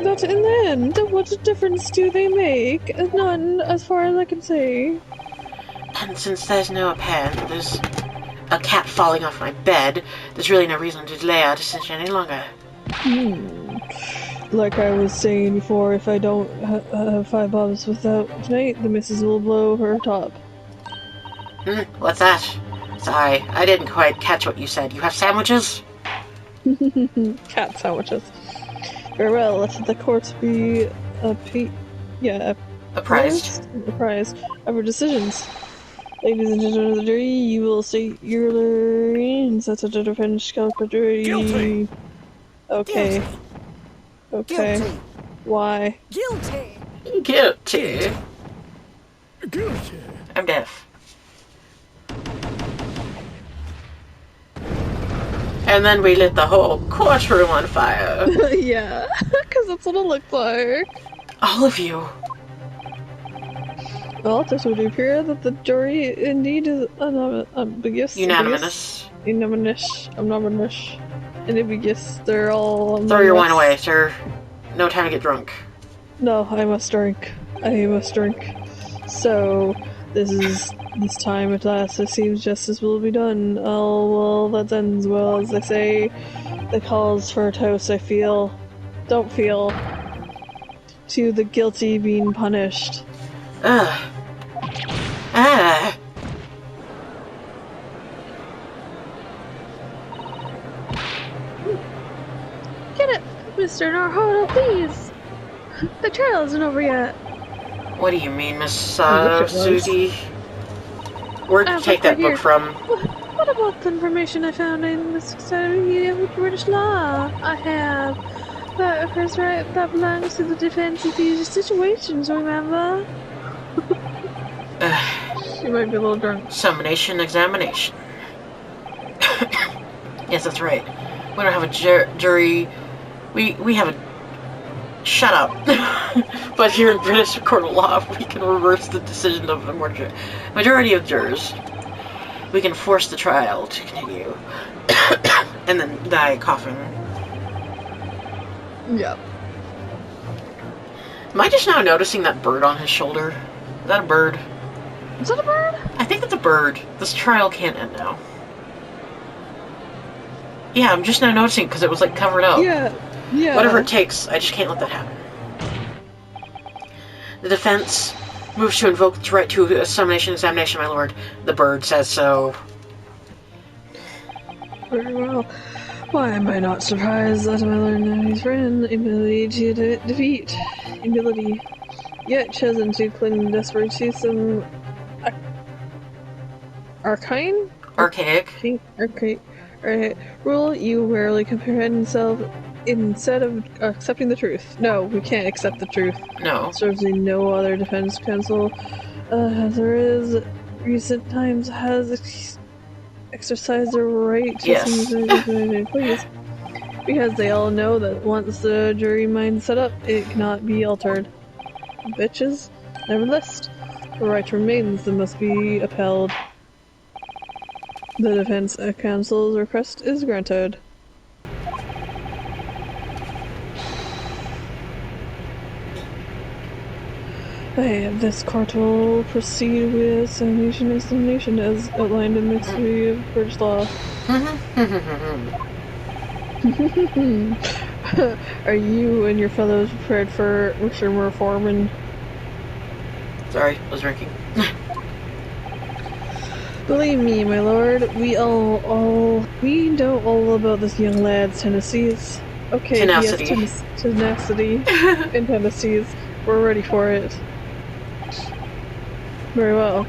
But in the end, what difference do they make? None, as far as I can say. And since there's no apparent, there's a cat falling off my bed, there's really no reason to delay our decision any longer. Like I was saying before, if I don't have 5 bobs without tonight, the missus will blow her top. What's that? Sorry, I didn't quite catch what you said. You have sandwiches? Cat sandwiches. Very well, let the court be Apprised. apprised of our decisions. Ladies and gentlemen of the jury, you will state your learnings. That's a defense jury. Guilty. Okay. Guilty. Okay. Guilty. Why? Guilty. Guilty. Guilty. I'm deaf. And then we lit the whole courtroom on fire. Yeah, because that's what it looked like. All of you. Well, this would appear that the jury indeed is ambiguous. Unanimous. Ambiguous. They're all. Throw your wine away, sir. No time to get drunk. No, I must drink. I must drink. So, this time at last, it seems justice will be done. Oh, well, that ends well, as they say. The calls for a toast, I feel. Don't feel. To the guilty being punished. Ugh. Ah. Get it, Mr. Narhodo, please! The trial isn't over yet. What do you mean, Miss I wish it was. Susie? Where'd you take that book from? What about the information I found in the Society of British Law? I have. That first right that belongs to the defense of these situations, remember? She might be a little drunk. Summonation examination. Yes, that's right. We don't have a jury. We have a... Shut up. But here in British court of law, we can reverse the decision of the majority of jurors. We can force the trial to continue. And then die coughing. Yep. Am I just now noticing that bird on his shoulder? Is that a bird? Is that a bird? I think that's a bird. This trial can't end now. Yeah, I'm just now noticing because it was like covered up. Yeah. Yeah. Whatever it takes, I just can't let that happen. The defense moves to invoke the right to a summonation examination, my lord. The bird says so. Very well. Why am I not surprised that my learned friend ability to defeat ability, yet chosen to cling desperate to some arcane? Archaic. Archaic. Rule you rarely comprehend himself instead of accepting the truth. No, we can't accept the truth. No. Certainly no other defense counsel there is recent times has exercised their right to Yes. please. Because they all know that once the jury mind's set up, it cannot be altered. Bitches. Nevertheless, the right remains and must be upheld. The defense counsel's request is granted. This court will proceed with examination as outlined in the Society of British Law. Are you and your fellows prepared for reform? Sorry, I was drinking. Believe me, my lord, we know all about this young lad's tendencies. Okay, Tenacity. yes, tenacity and tendencies. We're ready for it. Very well.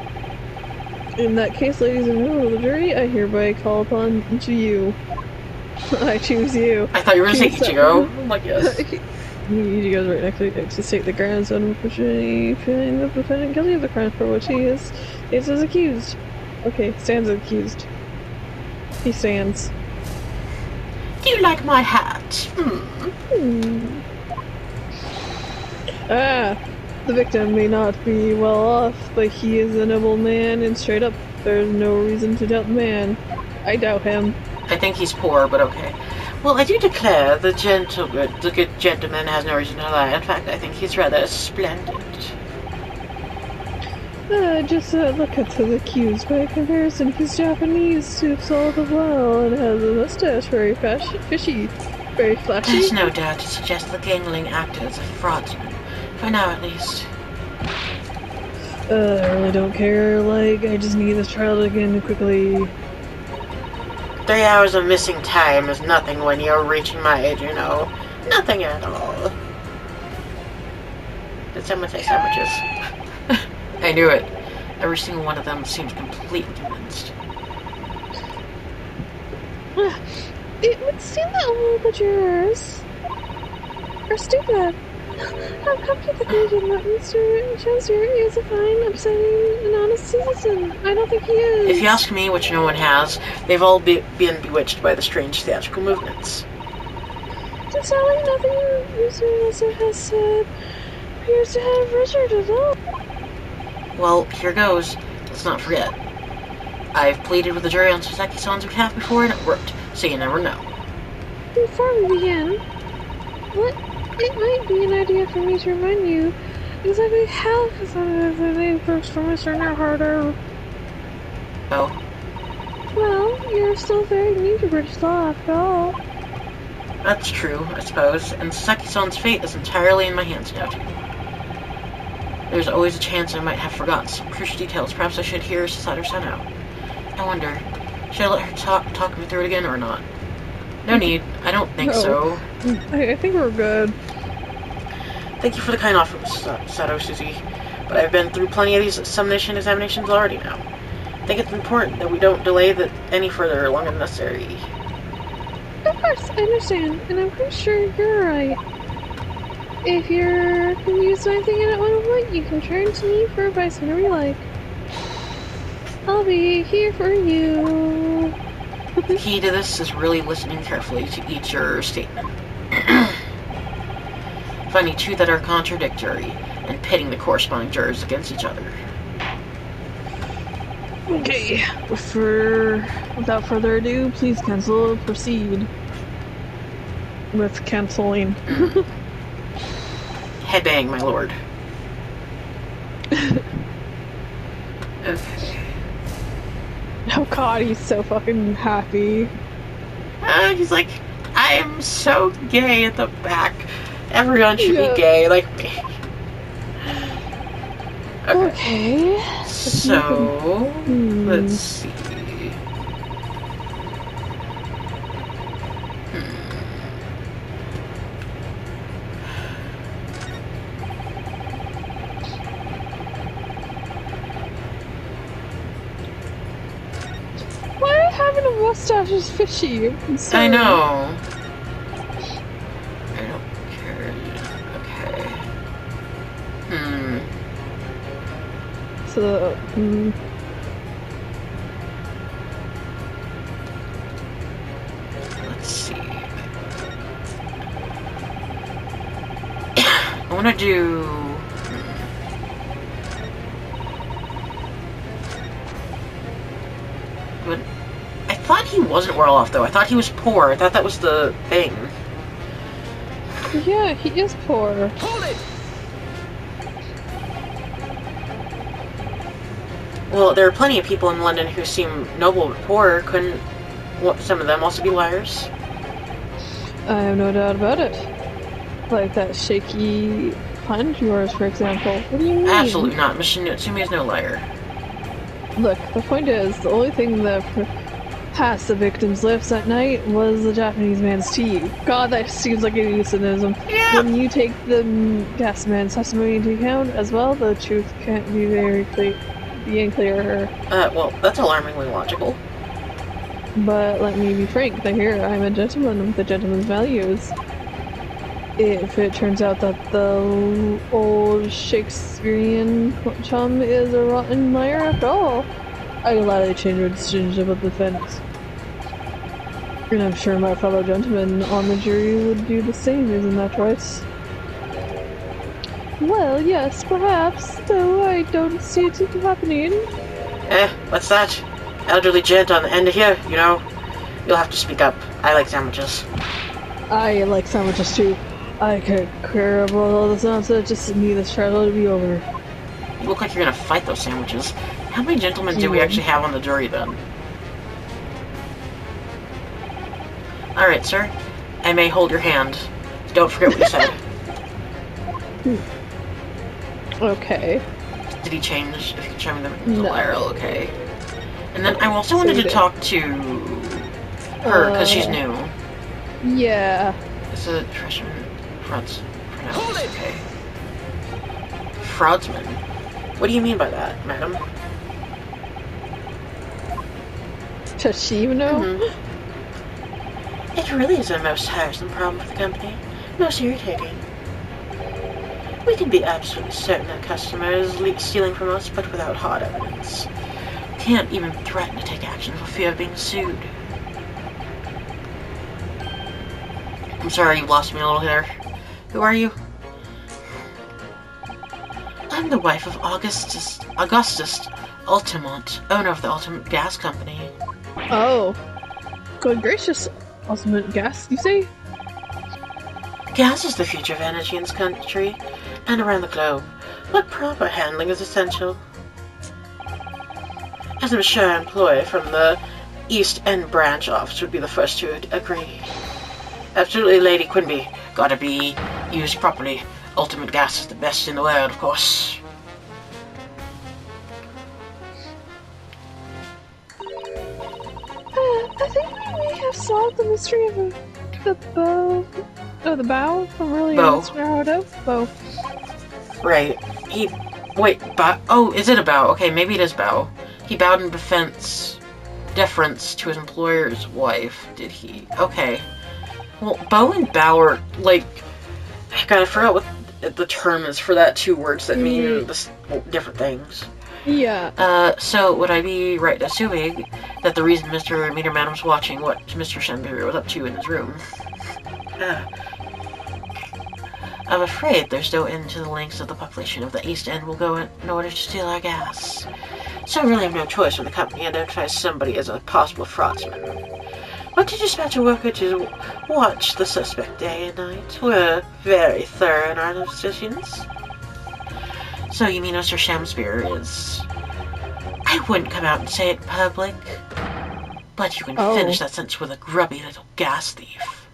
In that case, ladies and gentlemen of the jury, I hereby call upon to you. I choose you. I thought you were going to say Ichigo. I'm like, yes. He goes right next to state the grandson, unfortunately feeling the defendant guilty of the crime for which he is accused. Okay, stands accused. He stands. Do you like my hat? Ah, the victim may not be well off, but he is a noble man, and straight up, there's no reason to doubt the man. I doubt him. I think he's poor, but okay. Well, I do declare the good gentleman has no reason to lie. In fact, I think he's rather splendid. Just look at the accused. By comparison, he's Japanese, suits all the well, and has a mustache, very fishy, very flashy. There's no doubt to suggest the gangling actor is a fraudman. For now, at least. I really don't care. Like, I just need this trial to begin quickly. 3 hours of missing time is nothing when you're reaching my age, you know. Nothing at all. Did someone say sandwiches? I knew it. Every single one of them seemed completely convinced. It would seem that all the jurors are stupid. How come you think that Mr. Chaucer is a fine, upsetting, and honest citizen? I don't think he is. If you ask me, which no one has, they've all been bewitched by the strange theatrical movements. To Sally, nothing Mr. Chaucer has said appears to have registered at all. Well, here goes. Let's not forget. I've pleaded with the jury on Sasaki-san's behalf before and it worked, so you never know. Before we begin, it might be an idea for me to remind you exactly how the name works for Mr. Nearharder. Oh? Well, you're still very new to British law, after all. That's true, I suppose, and Sasaki-san's fate is entirely in my hands now, too. There's always a chance I might have forgotten some crucial details. Perhaps I should hear Sasato-san out. I wonder, should I let her talk me through it again or not? No need. I don't think so. I think we're good. Thank you for the kind offer, Sato Suzy. But I've been through plenty of these submission examinations already now. I think it's important that we don't delay any further longer than necessary. Of course, I understand, and I'm pretty sure you're right. If you're confused by anything I don't want to want, you can turn to me for advice whenever you like. I'll be here for you. The key to this is really listening carefully to each juror's statement. Finding two that are contradictory, and pitting the corresponding jurors against each other. Okay, without further ado, please cancel, proceed. With canceling. Headbang, my lord. Okay. Oh god, he's so fucking happy. He's like, I am so gay at the back. Everyone should be gay like me. Okay. So, let's see. Why having a mustache is fishy? I'm concerned. I know. I don't care. Okay. So, Let's see. I want to do... But I thought he wasn't well off, though. I thought he was poor. I thought that was the thing. yeah, he is poor. Hold it! Well, there are plenty of people in London who seem noble but poor. Couldn't some of them also be liars? I have no doubt about it. Like that shaky hand of yours, for example. What do you mean? Absolutely not. Mission Natsumi is no liar. Look, the point is, the only thing that passed the victim's lips at night was the Japanese man's tea. God, that seems like a euphemism. Yeah. When you take the gas man's testimony into account as well, the truth can't be very clearer. Well, that's alarmingly logical. But let me be frank, here I'm a gentleman with a gentleman's values. if it turns out that the old Shakespearean chum is a rotten liar after all, I gladly change my decision about the defense. And I'm sure my fellow gentlemen on the jury would do the same, isn't that right? Well, yes, perhaps, though I don't see it happening. What's that? Elderly gent on the end here, you know? You'll have to speak up. I like sandwiches. I like sandwiches too. I could care about all this nonsense, just need this trial to be over. You look like you're gonna fight those sandwiches. How many gentlemen do we actually have on the jury, then? Alright, sir. I may hold your hand. Don't forget what you said. Okay. Did he change? If you could show me the No. liar, okay. And then I also wanted to talk to her, because she's new. Yeah. It's a freshman. Okay. Fraudsman? What do you mean by that, madam? Does she even know? It really is a most tiresome problem for the company. Most irritating. We can be absolutely certain that customer is stealing from us, but without hard evidence. Can't even threaten to take action for fear of being sued. I'm sorry, you lost me a little there. Who are you? I'm the wife of Augustus Altamont, owner of the Ultimate Gas Company. Oh. Good gracious. Ultimate gas, you say? Gas is the future of energy in this country and around the globe, but proper handling is essential. As I'm sure an employee from the East End branch office would be the first to agree. Absolutely, Lady Quimby. Gotta be used properly. Ultimate Gas is the best in the world, of course. I think we may have solved the mystery of the bow. Oh, the bow? I'm really Bow. Bow. Right. Wait, oh, is it a bow? Okay, maybe it is bow. He bowed in deference to his employer's wife, did he? Okay. Well, bow and bow are, like... God, I forgot what the term is for that, two words that mean different things. Yeah. So would I be right assuming that the reason Mr. Meterman was watching what Mr. Shenberry was up to in his room? I'm afraid there's no end to the lengths of the population of the East End will go in order to steal our gas. So I really have no choice when the company identifies somebody as a possible fraudsman. But to dispatch a worker to watch the suspect day and night, we're very thorough in our decisions. So you mean Mr. Shamspeare is... I wouldn't come out and say it in public, but you can finish that sentence with a grubby little gas thief.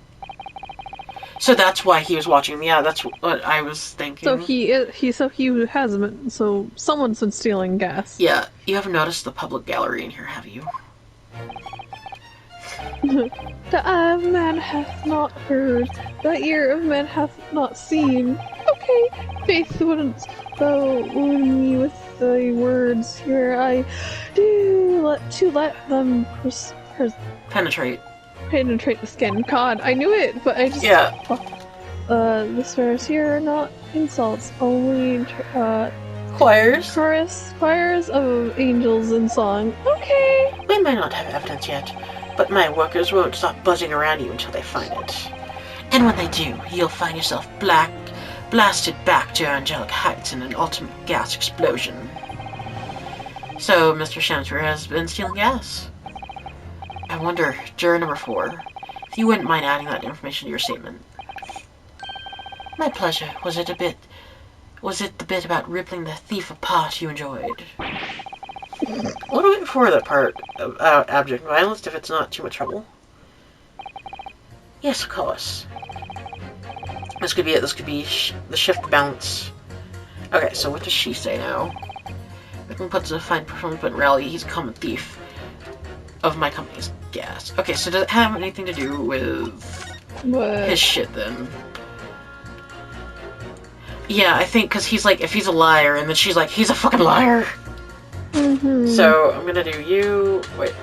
So that's why he was watching me. Yeah, that's what I was thinking. So he has been. So someone's been stealing gas. Yeah, you haven't noticed the public gallery in here, have you? The eye of man hath not heard, the ear of man hath not seen. Okay, faith wouldn't wound me with the words here. I do let them Penetrate the skin. God, I knew it, but I just... Yeah. The swears here are not insults, only, choirs of angels in song. Okay. We may not have evidence yet, but my workers won't stop buzzing around you until they find it. And when they do, you'll find yourself blasted back to angelic heights in an ultimate gas explosion. So, Mr. Shamsbury has been stealing gas. I wonder, juror number 4, if you wouldn't mind adding that information to your statement. My pleasure. Was it the bit about rippling the thief apart you enjoyed? A little bit before that part about abject violence, if it's not too much trouble. Yes, of course. This could be it. This could be the shift balance. Okay, so what does she say now? Rickman puts a fine performance, but in reality, he's a common thief of my company's gas. Okay, so does it have anything to do with his shit then? Yeah, I think because he's like, if he's a liar, and then she's like, he's a fucking liar. So I'm gonna do you. Wait.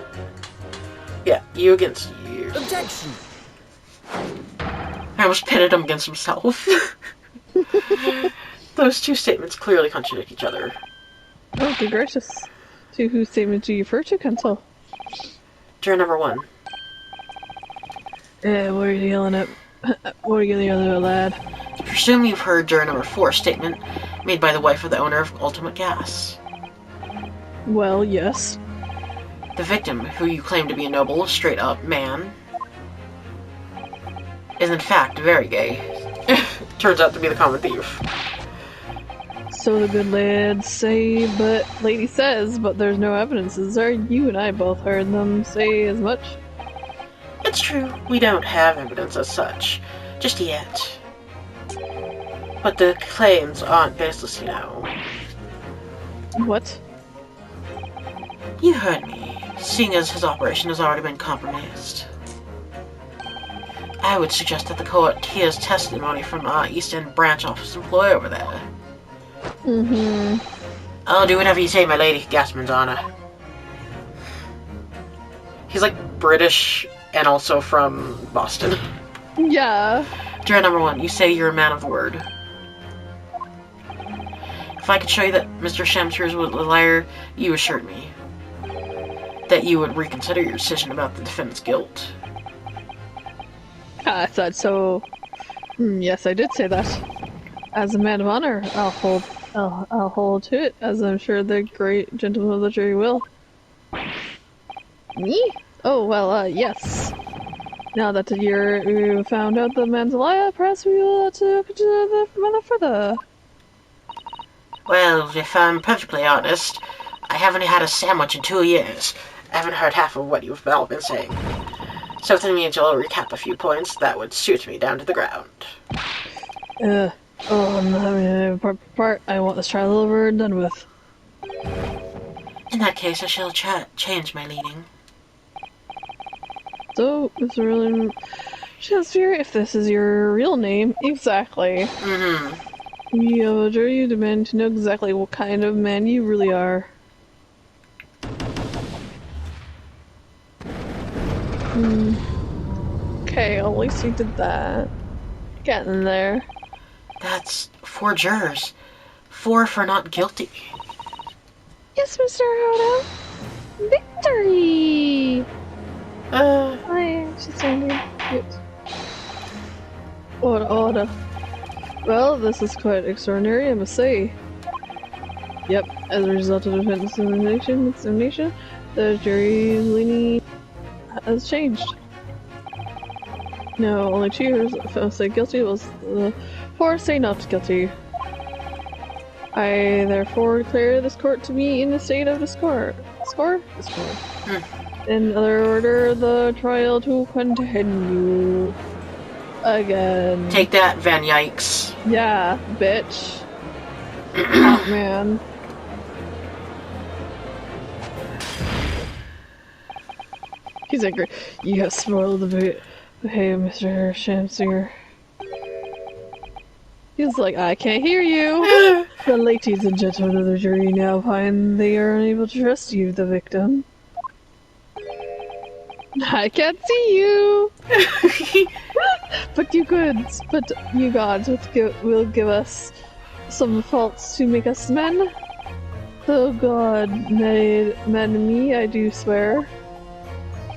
Yeah, you against you. Objection. I almost pitted him against himself. Those two statements clearly contradict each other. Oh, good gracious. To whose statement do you refer to, Cancel? Juror number 1. What are you yelling at? What are you yelling at, lad? I presume you've heard juror number 4's statement made by the wife of the owner of Ultimate Gas. Well, yes. The victim, who you claim to be a noble, straight-up man, is in fact very gay. Turns out to be the common thief. So the good lads say, but lady says, but there's no evidences. Are you and I both heard them say as much? It's true, we don't have evidence as such, just yet. But the claims aren't baseless, you know. What? You heard me, seeing as his operation has already been compromised. I would suggest that the court hears testimony from our East End branch office employee over there. Mm-hmm. I'll do whatever you say, my lady, Gasman's honor. He's like British and also from Boston. Yeah. Juror number 1, you say you're a man of the word. If I could show you that Mr. Shamsers was a liar, you assured me that you would reconsider your decision about the defendant's guilt. I thought so. Yes, I did say that. As a man of honor, I'll hold to it, as I'm sure the great gentleman of the jury will. Me? Oh, well, yes. Now that you found out the man's a liar, perhaps we will to consider the matter further. Well, if I'm perfectly honest, I haven't had a sandwich in 2 years. I haven't heard half of what you've all been saying. So if that means you'll recap a few points, that would suit me down to the ground. I want this trial over and done with. In that case, I shall change my leaning. So, Mr. William Shakespeare, if this is your real name, exactly. Mm-hmm. You demand to know exactly what kind of man you really are. Okay, at least you did that. Getting there. That's 4 jurors. 4 for not guilty. Yes, Mr. Hoda. Victory! Hi, she's standing. Cute. Order. Well, this is quite extraordinary, I must say. Yep, as a result of the defense examination, the jury's leaning has changed. No, only 2 found say guilty, was the 4 say not guilty. I therefore declare this court to be in a state of discord. Discord? In other order, the trial to continue. Again. Take that, Van Yikes. Yeah, bitch. Oh, man. He's angry. You have spoiled the bit. Hey, Mr. Shamsinger. He's like, I can't hear you. The ladies and gentlemen of the jury now find they are unable to trust you, the victim. I can't see you. But you gods will give us some faults to make us men. So God made men and me, I do swear.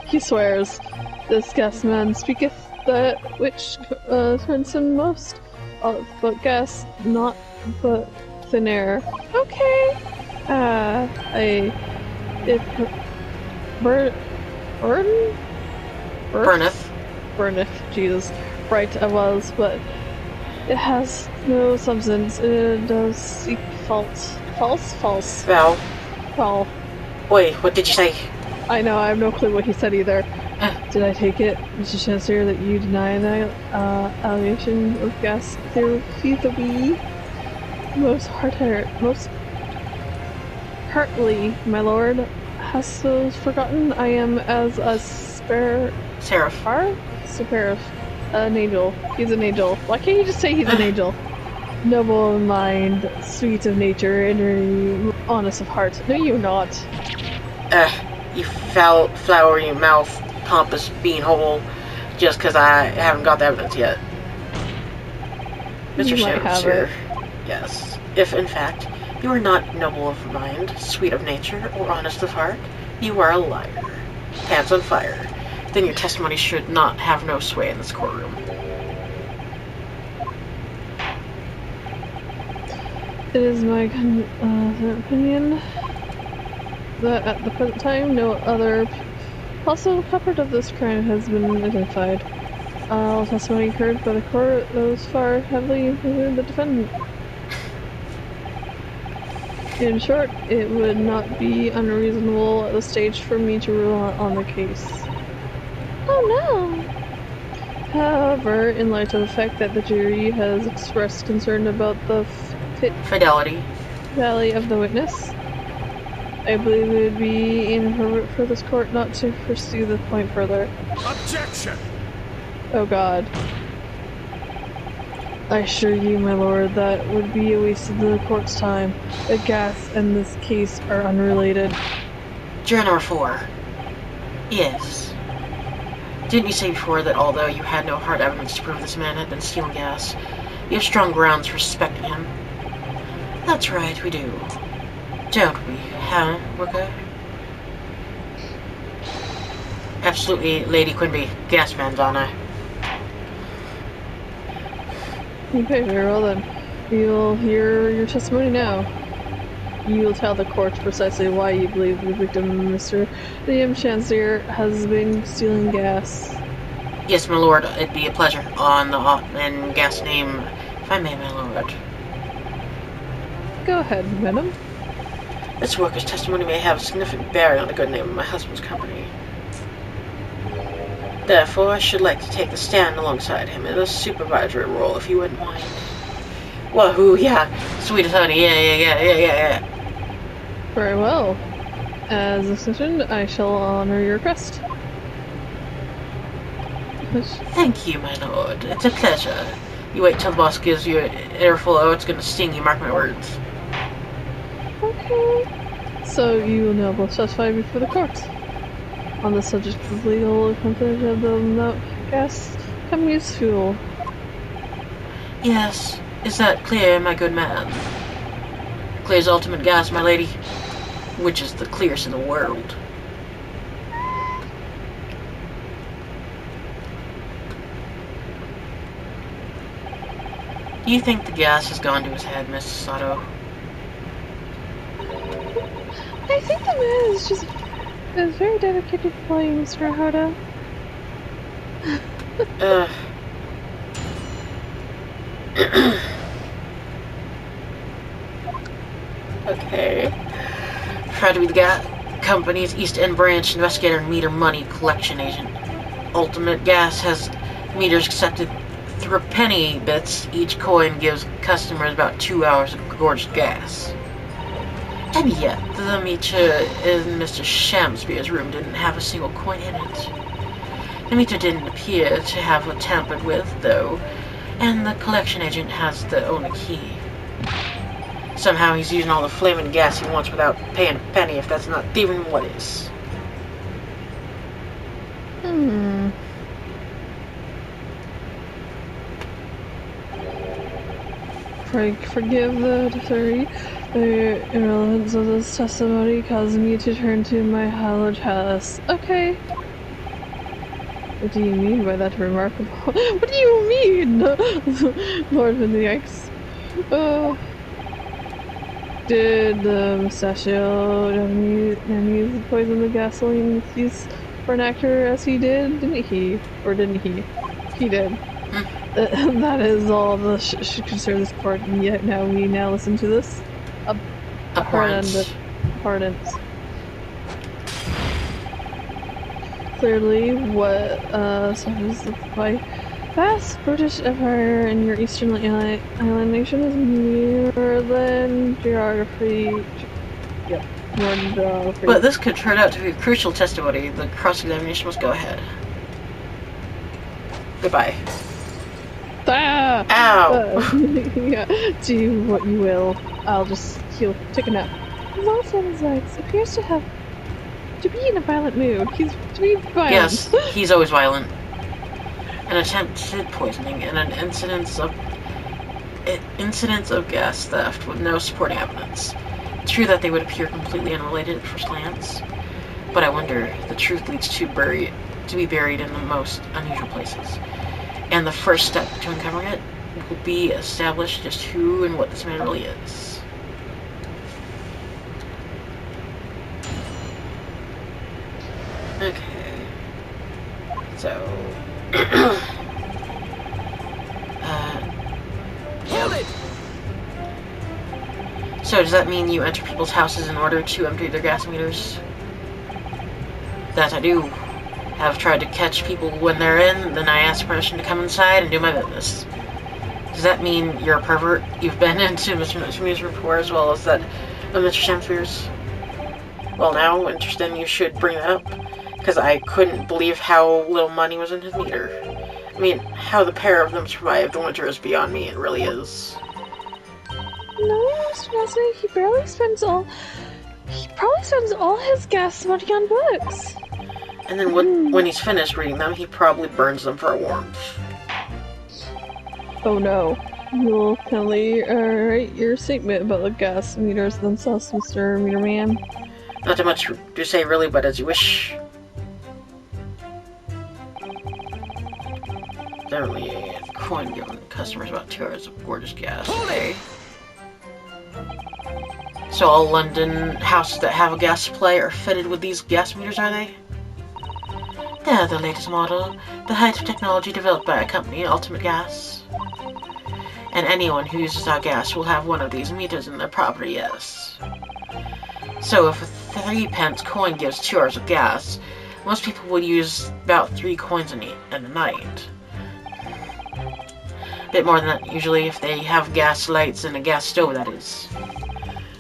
He swears. This gas man speaketh that which turns him most, but gas, not but thin air. Okay. Burneth, Jesus. Right, I was, but it has no substance. It does seek fault. False. Val. Well. Wait, what did you say? I know, I have no clue what he said either. Did I take it, Mr. Chancellor, that you deny the allegation of gas therapy? Most heartily, my lord. Hast thou forgotten I am as a Seraph. An angel. He's an angel. Why can't you just say he's an angel? Noble of mind, sweet of nature, and honest of heart. No, you're not. You flowery mouth, pompous beanhole, just because I haven't got the evidence yet. Mr. You might Shams have here. it. Yes. If, in fact, you are not noble of mind, sweet of nature, or honest of heart, you are a liar. Pants on fire. Then your testimony should not have no sway in this courtroom. It is my opinion that at the present time, no other possible culprit of this crime has been identified. All testimony heard by the court goes far heavily including the defendant. In short, it would not be unreasonable at this stage for me to rule on the case. Oh no! However, in light of the fact that the jury has expressed concern about the Fidelity. fidelity of the witness, I believe it would be inappropriate for this court not to pursue the point further. Objection! Oh god. I assure you, my lord, that would be a waste of the court's time. The gas and this case are unrelated. Juror number 4. Yes. Didn't you say before that although you had no hard evidence to prove this man had been stealing gas, you have strong grounds for suspecting him? That's right, we do. Don't we, huh, Rooker? Absolutely, Lady Quimby. Gas man's honor. Okay, very well then. You'll hear your testimony now. You will tell the court precisely why you believe the victim, Mr. Liam Chancellor, has been stealing gas. Yes, my lord, it'd be a pleasure. On the and gas name, if I may, my lord. Go ahead, madam. This worker's testimony may have a significant bearing on the good name of my husband's company. Therefore, I should like to take the stand alongside him in a supervisory role, if you wouldn't mind. Wahoo, yeah. Sweet as honey, yeah. Very well. As a citizen, I shall honor your request. Thank you, my lord. It's a pleasure. You wait till the boss gives you an earful. Oh, it's gonna sting you, mark my words. Okay. So you will now both testify before the court on the subject of legal confidence of the gas company's fuel. Yes. Is that clear, my good man? Clear as ultimate gas, my lady. Which is the clearest in the world. Do you think the gas has gone to his head, Miss Sato? I think the man is very dedicated to playing Mr. Hoda. Okay. Tried to be the gas company's East End branch investigator and meter money collection agent. Ultimate Gas has meters accepted through penny bits. Each coin gives customers about 2 hours of gorged gas. And yet, the meter in Mr. Shamspeare's room didn't have a single coin in it. The meter didn't appear to have been tampered with, though, and the collection agent has the only key. Somehow he's using all the flaming gas he wants without paying a penny, if that's not thieving, what is? Forgive the irrelevance of this testimony caused me to turn to my hallowed house. Okay. What do you mean by that remarkable? What do you mean? Lord of the Yikes. Did the mustachio Japanese poison the gasoline used for an actor as he did? Didn't he? Or didn't he? He did. That is all the should concern this court, and yet we now listen to this. Abhorrence. Clearly, what suffers by vast British Empire in your eastern island nation is more than geography. Yep, more than geography. But this could turn out to be a crucial testimony. The cross-examination must go ahead. Goodbye. Ah! Ow! Yeah, do what you will. He'll take a nap. Lawson's legs appears to be in a violent mood. He's to be violent. Yes, he's always violent. An attempted poisoning and an incidence of incidents of gas theft with no supporting evidence. True that they would appear completely unrelated at first glance, but I wonder, the truth leads to be buried in the most unusual places. And the first step to uncovering it will be establish just who and what this man really is. Okay. So... Hold it! So does that mean you enter people's houses in order to empty their gas meters? That I do. Have tried to catch people when they're in, then I ask permission to come inside and do my business. Does that mean you're a pervert? You've been into Mr. Mitsumi's before as well as that of Mr. Shamsphere's? Well now, interesting, you should bring that up, because I couldn't believe how little money was in his meter. I mean, how the pair of them survived the winter is beyond me, it really is. No, Mr. Nestle, he probably spends all his gas money on books. And then when he's finished reading them, he probably burns them for warmth. Oh no. You'll kindly write your statement about the gas meters themselves, Mr. Meter Man. Not too much to say really, but as you wish. Definitely a coin given customers about 2 hours of gorgeous gas. Okay. So all London houses that have a gas supply are fitted with these gas meters, are they? They're the latest model, the height of technology developed by a company, Ultimate Gas. And anyone who uses our gas will have one of these meters in their property, yes. So if a 3-pence coin gives 2 hours of gas, most people would use about 3 coins in a night. A bit more than that, usually, if they have gas lights and a gas stove, that is.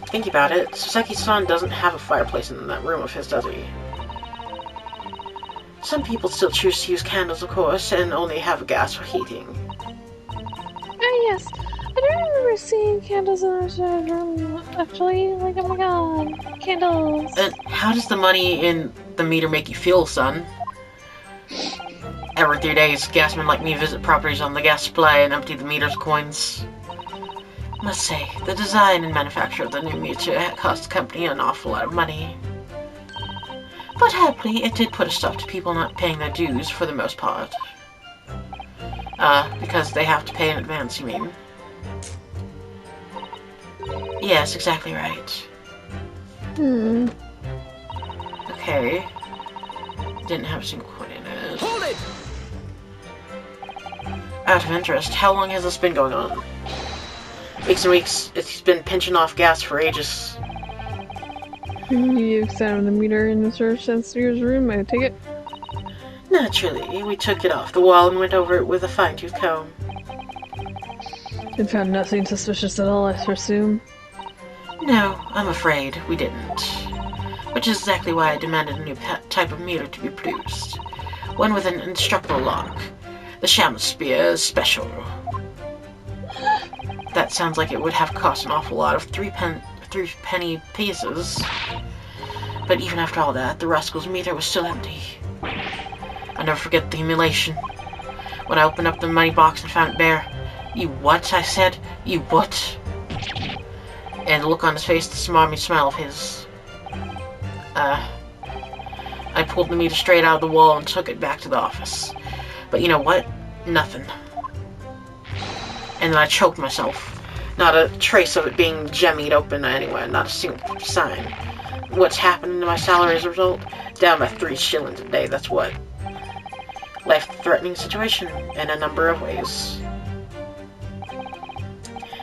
Think about it, Soseki-san doesn't have a fireplace in that room of his, does he? Some people still choose to use candles, of course, and only have gas for heating. Ah, yes. I don't remember seeing candles in the room, actually. Like, oh my god, candles. And how does the money in the meter make you feel, son? Every 3 days, gasmen like me visit properties on the gas supply and empty the meter's coins. Must say, the design and manufacture of the new meter cost the company an awful lot of money. But happily, it did put a stop to people not paying their dues for the most part. Because they have to pay in advance, you mean? Yes, exactly right. Okay. Didn't have a single coin in it. Hold it! Out of interest, how long has this been going on? Weeks and weeks. It's been pinching off gas for ages. You examined the meter in Mr. Shamsphere's room, I take it? Naturally, we took it off the wall and went over it with a fine-tooth comb. And found nothing suspicious at all, I presume? No, I'm afraid we didn't. Which is exactly why I demanded a new type of meter to be produced. One with an indestructible lock. The Shamsphere Special. That sounds like it would have cost an awful lot of 3-penny pieces. But even after all that, the rascal's meter was still empty. I'll never forget the humiliation. When I opened up the money box and found it bare. You what? I said. You what? And the look on his face, the smarmy smile of his. I pulled the meter straight out of the wall and took it back to the office. But you know what? Nothing. And then I choked myself. Not a trace of it being jemmied open anywhere, not a single sign. What's happening to my salary as a result? Down by 3 shillings a day, that's what. Life-threatening situation in a number of ways.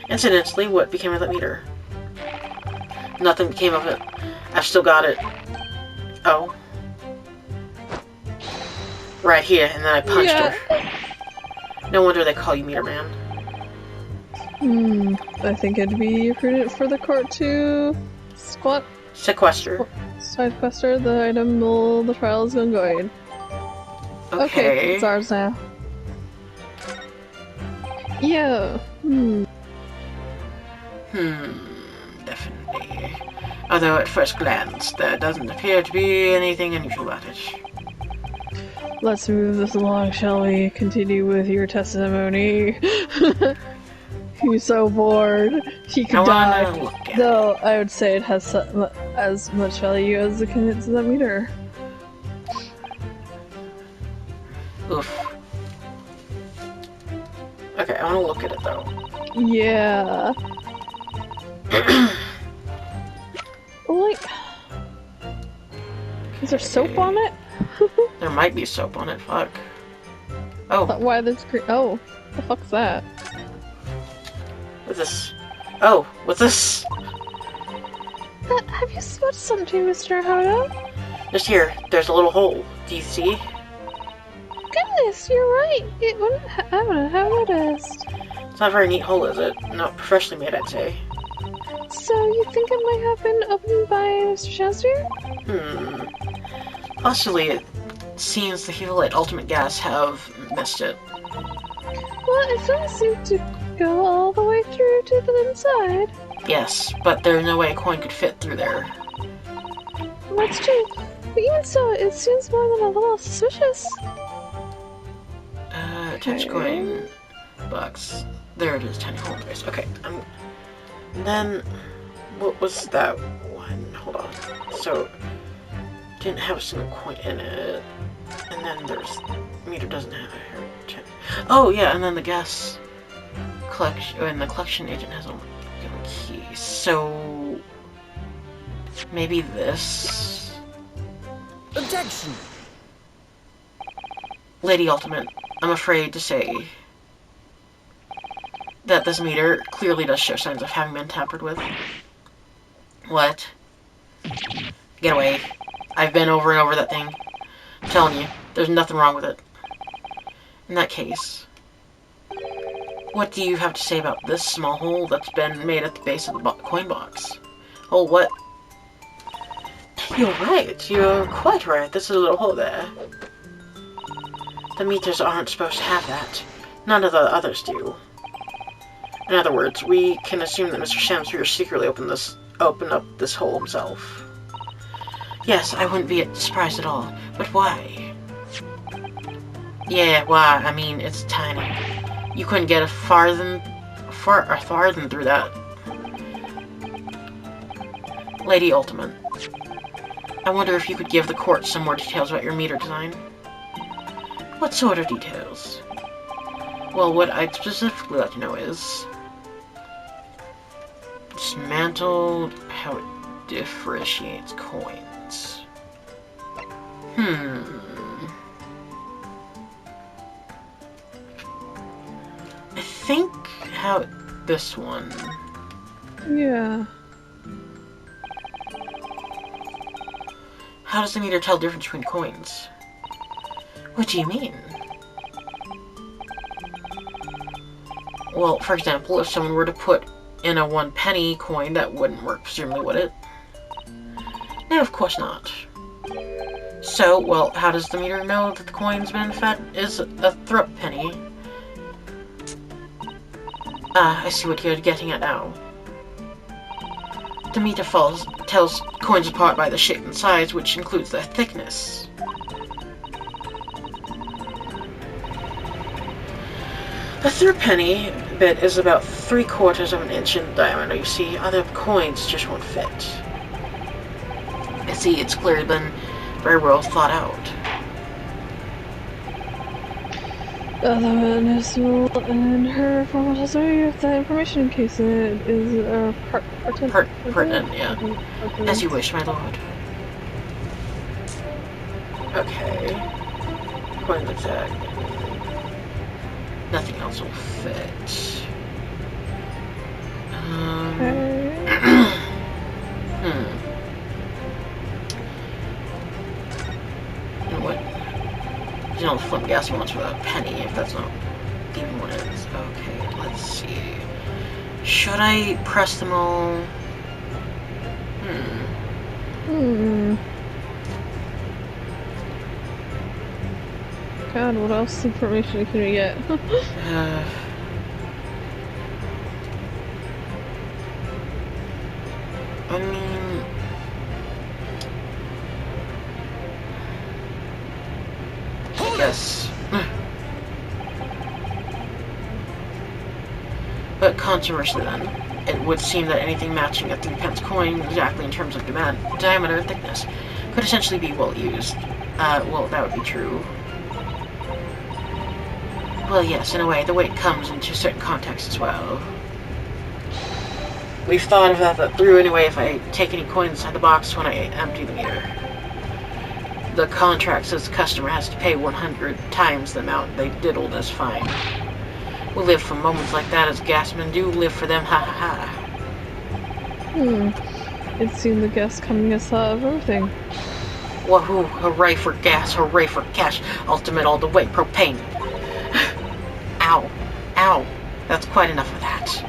Incidentally, what became of that meter? Nothing became of it. I've still got it. Oh. Right here, and then I punched her. No wonder they call you Meter Man. I think it'd be prudent for the court to Sequester. sequester the item while the trial is ongoing. Okay, it's ours now. Yeah. Definitely. Although at first glance, there doesn't appear to be anything unusual about it. Let's move this along, shall we? Continue with your testimony. He's so bored. He I could die. wanna look at Though I would say it has as much value as the commits of that meter. it. Oof. Okay, I wanna look at it though. Yeah. Like, is there soap on it? There might be soap on it, fuck. Oh, Why there's green? Oh, the fuck's that? what's this? Oh, what's this? Have you spotted something, Mr. Hodo? Just here, there's a little hole. Do you see? Goodness, you're right. I wouldn't have noticed. It's not a very neat hole, is it? Not professionally made, I'd say. So you think it might have been opened by Mr. Shazir? Possibly, it seems the Helite Ultimate Gas have missed it. Well, it doesn't seem to go all the way through to the inside. Yes, but there's no way a coin could fit through there. That's true. But even so, it seems more than a little suspicious. Touch coin box. There it is, tiny hole space. Okay, and then, what was that one? Hold on. So, didn't have a single coin in it. And then there's, meter doesn't have a oh yeah, and then the gas collection, and the collection agent has a key. So, maybe this? Objection! Lady Ultimate, I'm afraid to say that this meter clearly does show signs of having been tampered with. What? Get away. I've been over and over that thing. I'm telling you, there's nothing wrong with it. In that case, what do you have to say about this small hole that's been made at the base of the coin box? Oh, what? You're right. You're quite right. There's a little hole there. The meters aren't supposed to have that. None of the others do. In other words, we can assume that Mr. Shamspeare secretly opened up this hole himself. Yes, I wouldn't be surprised at all. But why? Yeah, why? I mean, it's tiny. You couldn't get a farthing through that. Lady Ultimate, I wonder if you could give the court some more details about your meter design. What sort of details? Well, what I'd specifically like to know is dismantled how it differentiates coins. I think how this one. Yeah. How does the meter tell the difference between coins? What do you mean? Well, for example, if someone were to put in a 1 penny coin, that wouldn't work, presumably, would it? No, of course not. So, well, how does the meter know that the coin's been fed is a thrup penny? Ah, I see what you're getting at now. The meter tells coins apart by the shape and size, which includes their thickness. The threepenny bit is about 3/4 of an inch in diameter. You see, other coins just won't fit. I see, it's clearly been very well thought out. The witness will in her formal testimony with that information in case it is Pertinent, yeah. As you wish, my lord. Okay. Coin exact. Nothing else will fit. And what? You know, the flint gas one's without a penny, if that's not even what it is. Okay, let's see. Should I press them all? God, what else information can we get? I mean... I guess... But Controversially then, it would seem that anything matching a 3-pence coin exactly in terms of diameter and thickness could essentially be well used. Well, that would be true. Well, yes, in a way, the weight comes into certain contexts as well. We've thought of that through anyway if I take any coins inside the box when I empty the meter. The contract says the customer has to pay 100 times the amount they diddled as fine. We live for moments like that as gasmen do live for them, ha ha ha. It seemed the gas coming has thought of everything. Wahoo, hooray for gas, hooray for cash, ultimate all the way, propane. Ow, ow, that's quite enough of that.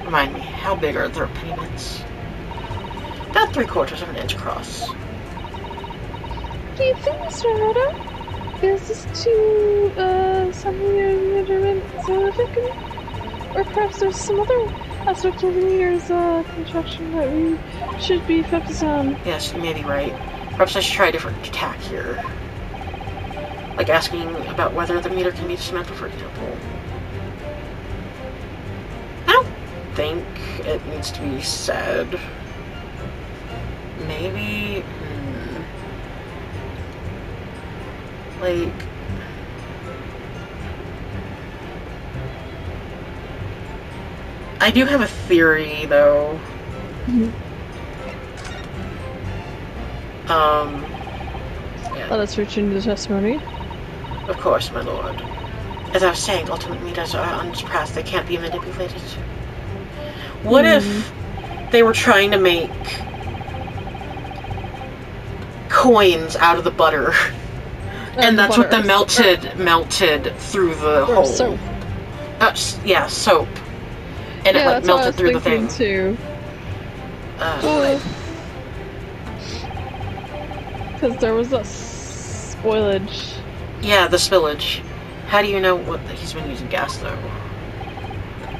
Remind me, how big are their penny bits? About 3/4 of an inch across. Do you think, Mr. Roto, is this too, something measurement significant? Or perhaps there's some other aspect of the meter's, construction that we should be focused on? Yes, you may be right. Perhaps I should try a different tack here. Like asking about whether the meter can be dismantled, for example. I don't think it needs to be said. Maybe... Like... I do have a theory, though. Yeah. Let us reach into the testimony. Of course, my lord. As I was saying, ultimate meters are unsurpassed. They can't be manipulated. What if they were trying to make coins out of the butter? And that's what the melted through the hole. Soap. Yeah, soap. And it like melted through the thing. Too. Because there was a spoilage. Yeah, the spillage. How do you know what he's been using gas though?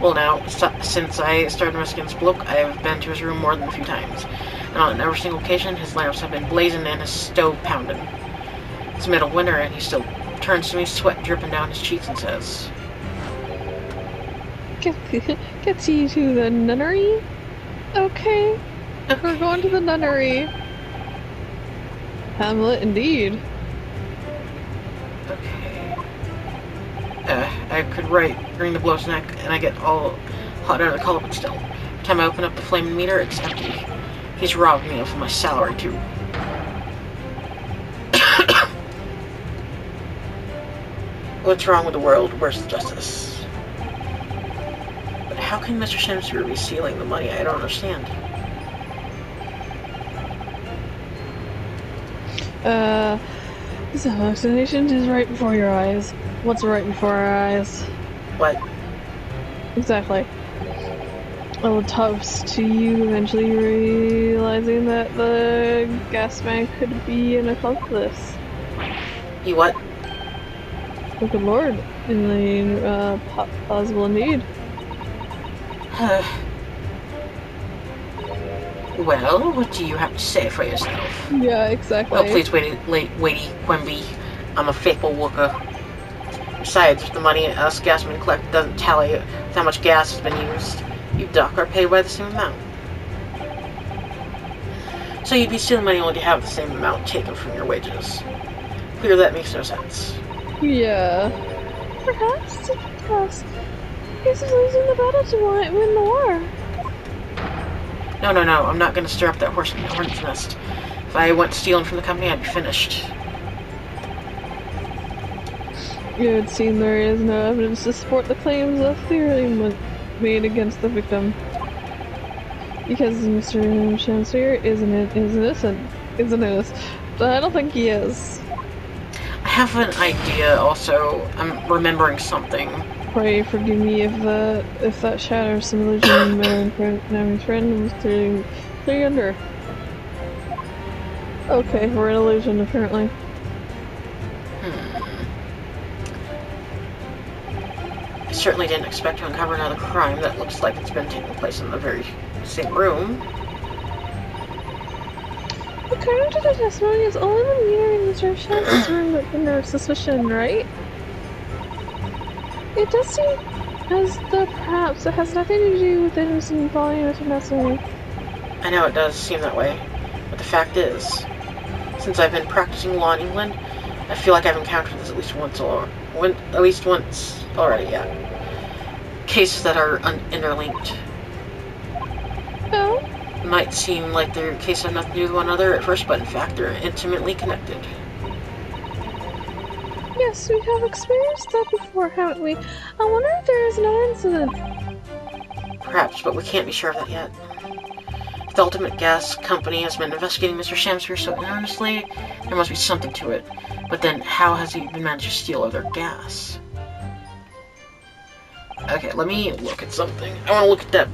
Well, now since I started my skin's bloke, I have been to his room more than a few times, and on every single occasion, his lamps have been blazing and his stove pounding. It's middle winter, and he still turns to me, sweat dripping down his cheeks, and says, Get you to the nunnery? Okay. We're going to the nunnery. Hamlet, indeed. Okay. I could ring the blow's neck, and I get all hot out of the collar, but still. Every time I open up the flaming meter, it's empty. He's robbed me of my salary, too. What's wrong with the world? Where's the justice? But how can Mr. Shamsuru be stealing the money? I don't understand. This hallucination is right before your eyes. What's right before our eyes? What? Exactly. I will toast to you eventually realizing that the gas man could be an accomplice. You what? Oh, good lord. Plausible indeed. Well, what do you have to say for yourself? Yeah, exactly. Oh, please, waity Quimby. I'm a faithful worker. Besides, the money us gasmen collect doesn't tally with how much gas has been used. You, Doc, are paid by the same amount. So you'd be stealing money only to have the same amount taken from your wages. Clear that makes no sense. Yeah. Perhaps because he's losing the battle to win the war. No, I'm not going to stir up that hornet's nest. If I went stealing from the company, I'd be finished. It would seem there is no evidence to support the claims of theory made against the victim. Because Mr. Shamsir is innocent. But I don't think he is. I have an idea also. I'm remembering something. Pray forgive me if that shatters some illusion my friend was clearly under. Okay, we're an illusion apparently. I certainly didn't expect to uncover another crime that looks like it's been taking place in the very same room. According to the testimony, it's only the meter in Mr. Shams's room that can nerve suspicion, right? It does seem Perhaps it has nothing to do with it in volume of necessary. I know it does seem that way, but the fact is, since I've been practicing law in England, I feel like I've encountered this at least once already, yeah. Cases that are interlinked. Oh? Might seem like their cases have nothing to do with one another at first, but in fact they're intimately connected. Yes, we have experienced that before, haven't we? I wonder if there is another incident. Perhaps, but we can't be sure of that yet. The Ultimate Gas Company has been investigating Mr. Shamsphere so earnestly, there must be something to it. But then, how has he been managed to steal all their gas? Okay, let me look at something. I want to look at that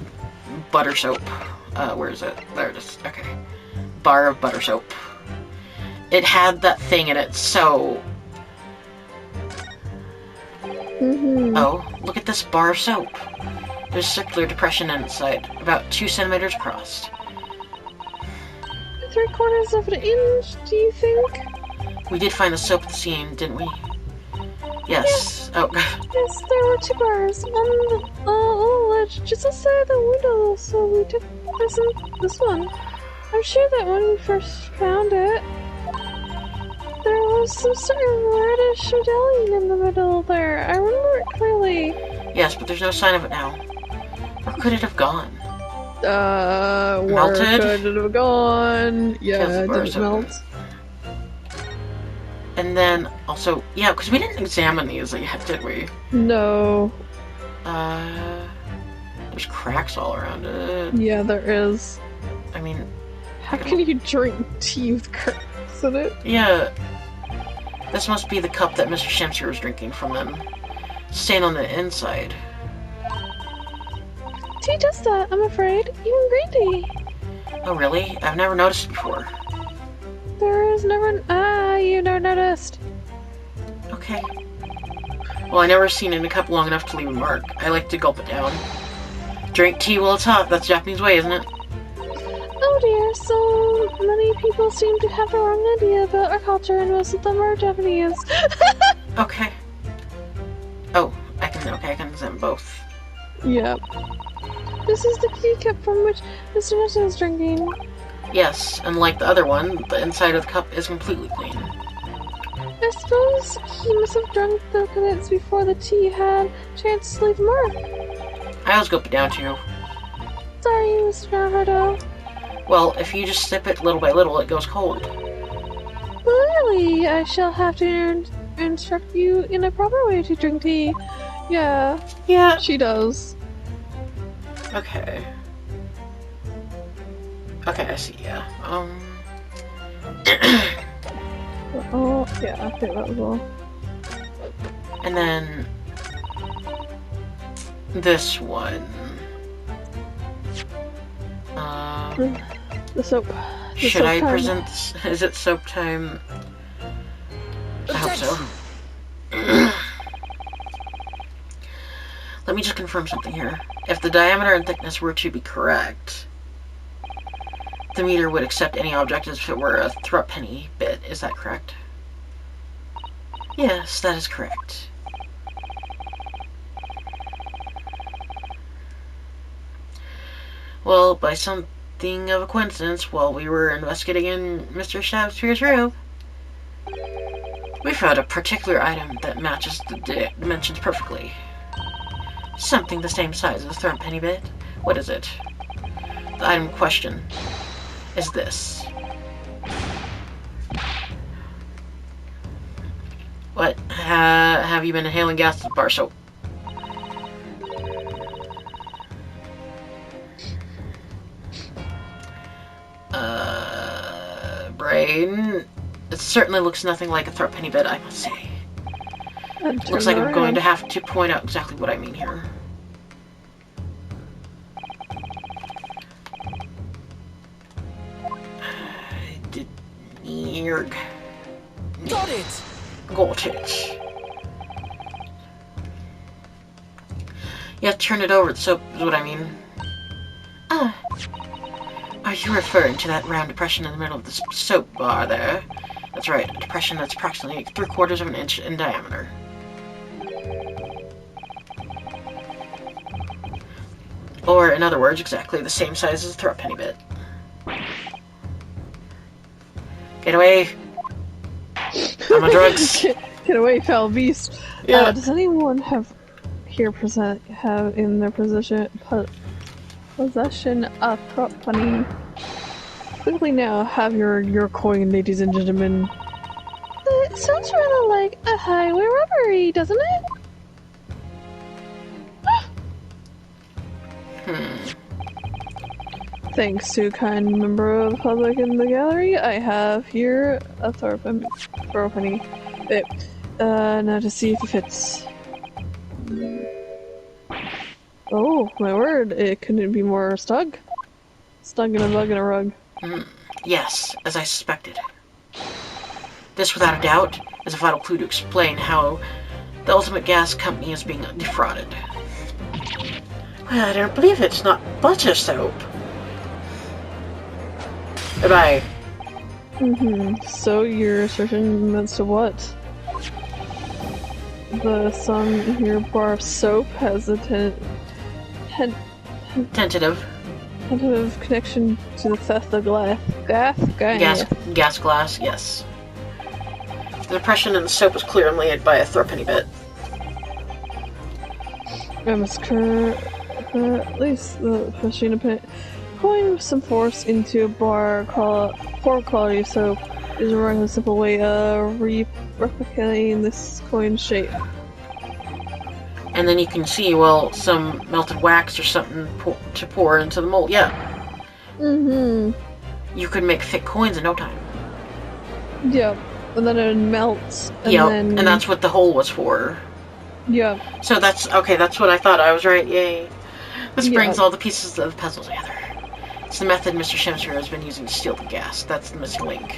butter soap. Where is it? There it is. Okay. Bar of butter soap. It had that thing in it, so... Oh, look at this bar of soap. There's a circular depression inside, about 2 centimeters across. 3/4 of an inch, do you think? We did find the soap at the scene, didn't we? Yes. Oh. Yes, there were 2 bars. One on the ledge just outside the window, so we took this one. I'm sure that when we first found it, there was some sort of reddish medallion in the middle there. I remember it clearly. Yes, but there's no sign of it now. Where could it have gone? Where Melted? could it have gone? Yeah, it didn't melt. And then, also, yeah, because we didn't examine these yet, did we? No. There's cracks all around it. Yeah, there is. I mean... How can you drink tea with cracks in it? Yeah. This must be the cup that Mr. Shamsphere was drinking from them. Stain on the inside. Tea does that, I'm afraid. Even green tea. Oh, really? I've never noticed it before. There is never... you never noticed. Okay. Well, I never seen it in a cup long enough to leave a mark. I like to gulp it down. Drink tea while it's hot. That's the Japanese way, isn't it? Oh dear, so many people seem to have the wrong idea about our culture, and most of them are Japanese. Okay. Oh, I can examine both. Yep. This is the teacup from which Mr. Nessa is drinking. Yes, and like the other one, the inside of the cup is completely clean. I suppose he must have drunk the contents before the tea had a chance to leave a mark. I always gulp it down too. Sorry, Mr. Naruto. Well, if you just sip it little by little, it goes cold. Clearly, I shall have to instruct you in a proper way to drink tea. Yeah. Yeah. She does. Okay. Okay, I see, yeah. Oh, yeah, I think that was all. And then... this one. The soap. Should I present... Is it soap time? I hope so. Let me just confirm something here. If the diameter and thickness were to be correct, the meter would accept any object as if it were a threepenny bit. Is that correct? Yes, that is correct. Well, by something of a coincidence, while we were investigating Mr. Shamsphere's room, we found a particular item that matches the dimensions perfectly. Something the same size as a threepenny bit. What is it? The item in question is this. What? Have you been inhaling gas with bar soap? Brain? It certainly looks nothing like a threepenny bit, I must say. Looks like I'm going to have to point out exactly what I mean here. Got it! Got it. You have to turn it over, the soap is what I mean. Are you referring to that round depression in the middle of the soap bar there? That's right, a depression that's approximately 3/4 of an inch in diameter. Or, in other words, exactly the same size as a throat penny bit. Get away! I'm on drugs! Get away, foul beast! Yeah. Does anyone have in their possession a throat penny? Quickly now, have your coin, ladies and gentlemen. It sounds rather like a highway robbery, doesn't it? Thanks to a kind member of the public in the gallery, I have here a throat penny. Now to see if it fits. Oh, my word, it couldn't be more stuck. Stuck in a bug in a rug. Yes, as I suspected. This, without a doubt, is a vital clue to explain how the Ultimate Gas Company is being defrauded. Well, I don't believe it's not butter soap. Goodbye. So you're certain as to what? The song here, bar of soap, has a Tentative. tentative connection to the theft of Gas glass, yes. The impression in the soap was clearly made by a threepenny bit. I must at least the machine opinion. Pouring some force into a poor quality soap is a rather simple way of replicating this coin shape. And then you can see, well, some melted wax or something to pour into the mold. Yeah. You could make thick coins in no time. Yeah, and then it melts. And that's what the hole was for. Yeah. So that's what I thought. I was right. Yay. This brings all the pieces of the puzzle together. It's the method Mr. Shemster has been using to steal the gas. That's the missing link.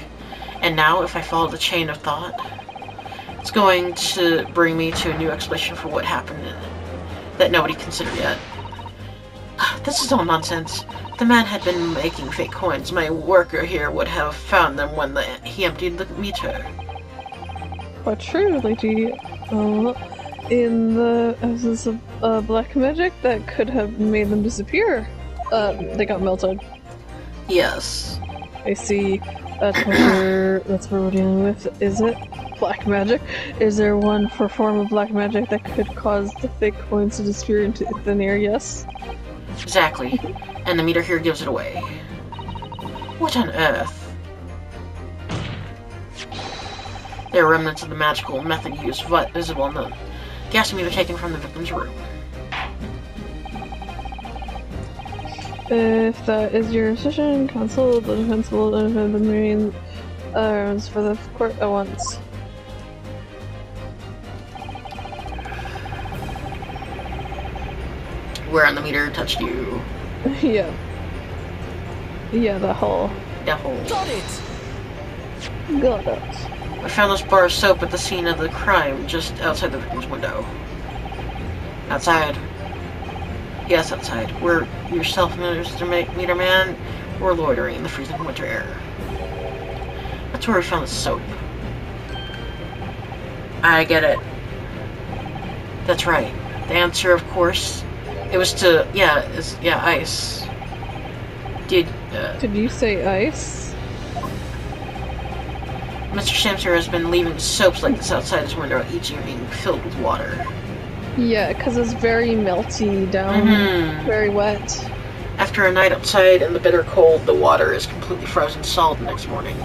And now, if I follow the chain of thought, it's going to bring me to a new explanation for what happened that nobody considered yet. This is all nonsense. If the man had been making fake coins, my worker here would have found them when he emptied the meter. But true, lady. In the absence of black magic, that could have made them disappear. They got melted. Yes. I see. That's what we're dealing with, is it? Black magic? Is there one form of black magic that could cause the fake coins to disappear into thin air? Yes. Exactly. And the meter here gives it away. What on earth? There are remnants of the magical method used, visible in the gas meter taken from the victim's room. If that is your decision, consult the defense will defend the main arms for the court at once. Where on the meter touched you? Yeah. Yeah, the hole. That hole. Got it! Got it. I found this bar of soap at the scene of the crime, just outside the victim's window. Outside. Yes, outside. Where yourself and Mr. Meter Man were loitering in the freezing winter air. That's where we found the soap. I get it. That's right. The answer, of course, it was to, ice. Did you say ice? Mr. Shamster has been leaving soaps like this outside his window each evening, filled with water. Yeah, because it's very melty down, very wet. After a night outside in the bitter cold, the water is completely frozen solid the next morning.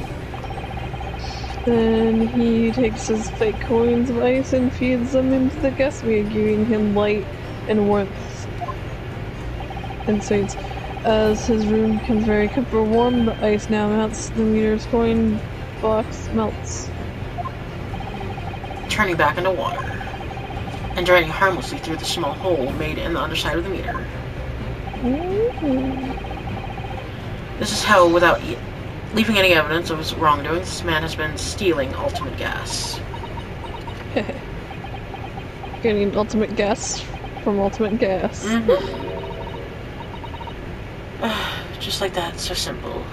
Then he takes his fake coins of ice and feeds them into the gas meter, giving him light and warmth. And states, as his room becomes very comfortable warm, the ice now melts, the meter's coin box melts. Turning back into water. And draining harmlessly through the small hole made in the underside of the meter. This is how, without leaving any evidence of his wrongdoing, this man has been stealing ultimate gas. Getting ultimate gas from ultimate gas. Just like that, so simple.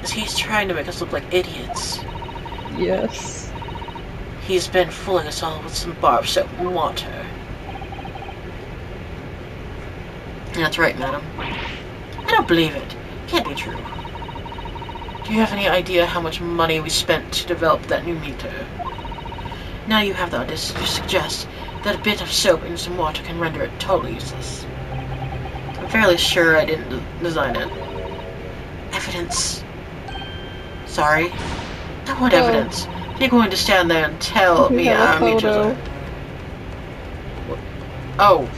As he's trying to make us look like idiots. Yes. He's been fooling us all with some bar of soap and water. That's right, madam. I don't believe it. Can't be true. Do you have any idea how much money we spent to develop that new meter? Now you have the audacity to suggest that a bit of soap and some water can render it totally useless. I'm fairly sure I didn't design it. Evidence. Sorry. I want evidence. You're going to stand there and tell me have a meters photo. are... Oh.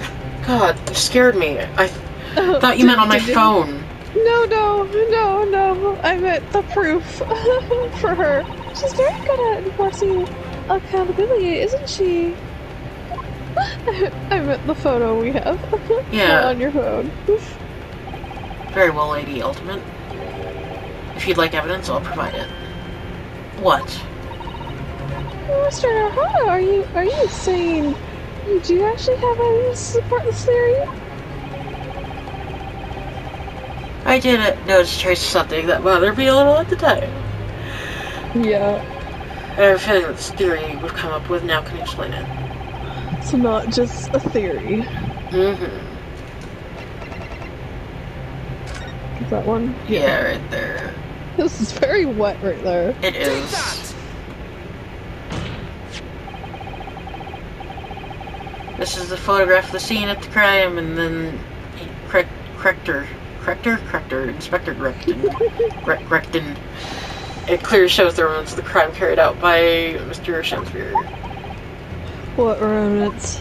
God, you scared me. I thought you meant on my phone. No. I meant the proof for her. She's very good at enforcing accountability, isn't she? I meant the photo we have. Yeah. On your phone. Very well, Lady Ultimate. If you'd like evidence, I'll provide it. What? Mr. Hana, are you saying you do actually have evidence to support this theory? I did notice trace something that bothered me a little at the time. Yeah. I have a feeling that this theory we've come up with now can explain it. It's not just a theory. Mm-hmm. Is that one? Yeah, right there. This is very wet right there. It Take is. that! This is the photograph of the scene at the crime, and then Inspector Grecton. It clearly shows the remnants of the crime carried out by Mr. Shakespeare. What remnants?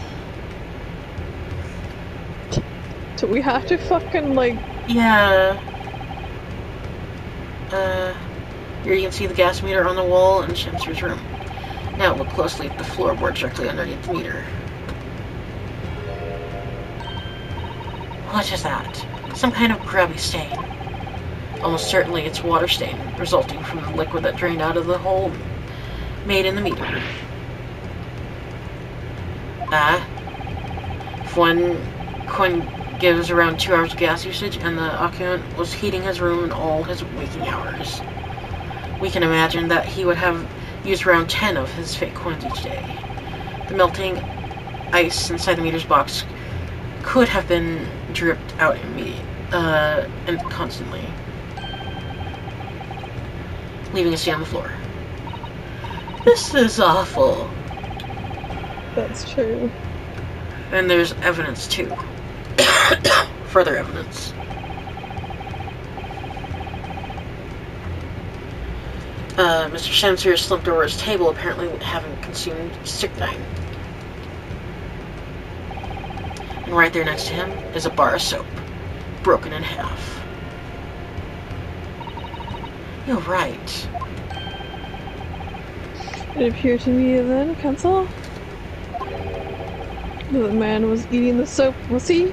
Do we have to fucking, like... Yeah. Here you can see the gas meter on the wall in Shamsir's room. Now look closely at the floorboard directly underneath the meter. What is that? Some kind of grubby stain. Almost certainly it's water stain, resulting from the liquid that drained out of the hole made in the meter. If one coin gives around 2 hours of gas usage, and the occupant was heating his room in all his waking hours, we can imagine that he would have used around 10 of his fake coins each day. The melting ice inside the meter's box could have been dripped out and constantly, leaving a stain on the floor. This is awful. That's true. And there's evidence too. Further evidence. Mr. Shamsir slumped over his table, apparently having consumed strychnine. And right there next to him is a bar of soap, broken in half. You're right. It appeared to me then, Counsel, that the man was eating the soap, was he?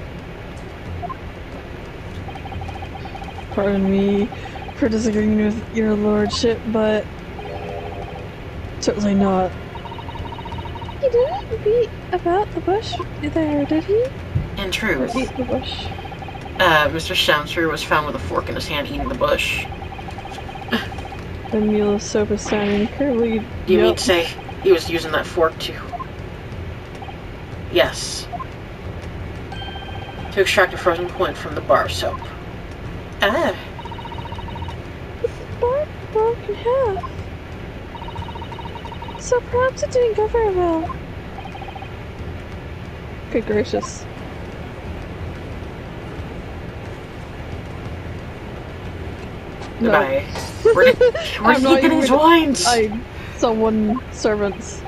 Pardon me for disagreeing with your lordship, but certainly not. He didn't beat about the bush there, did he? In Or truth, eat the bush? Mr. Shamsir was found with a fork in his hand eating the bush. The meal of soap is standing curly. Do you mean to say he was using that fork to... Yes. To extract a frozen point from the bar of soap. Ah. The bar broke in half. So perhaps it didn't go very well. Good gracious. No. Goodbye. Where'd I'm he not get his even- wines? Someone, servants.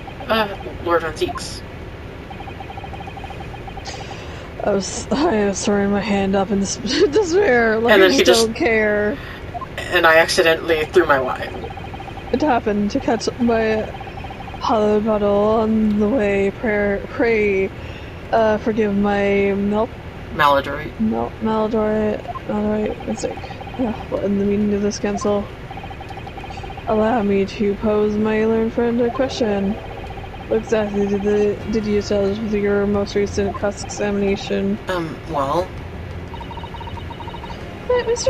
Lord Von Zeeks. I was throwing my hand up in despair, like And then I he just don't care. And I accidentally threw my wine. It happened to catch my hollowed bottle on the way. Pray, forgive my Maladroit. maladroit mistake. What in the meaning of this, Counsel? Allow me to pose my learned friend a question. What exactly did you establish with your most recent cross-examination? Well... That Mr.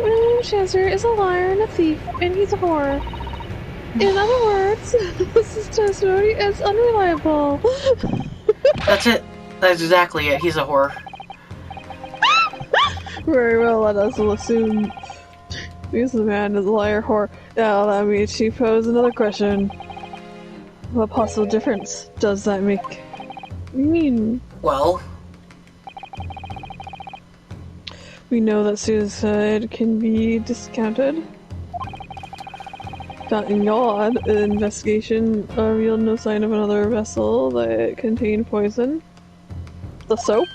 William Shamsir is a liar and a thief, and he's a whore. In other words, this testimony is unreliable. That's it. That's exactly it. He's a whore. Very well, let us assume because the man is a liar whore. Now allow me to pose another question. What possible difference does that make? What do you mean? Well, We know that suicide can be discounted. Thank God, the investigation revealed no sign of another vessel that contained poison. The soap?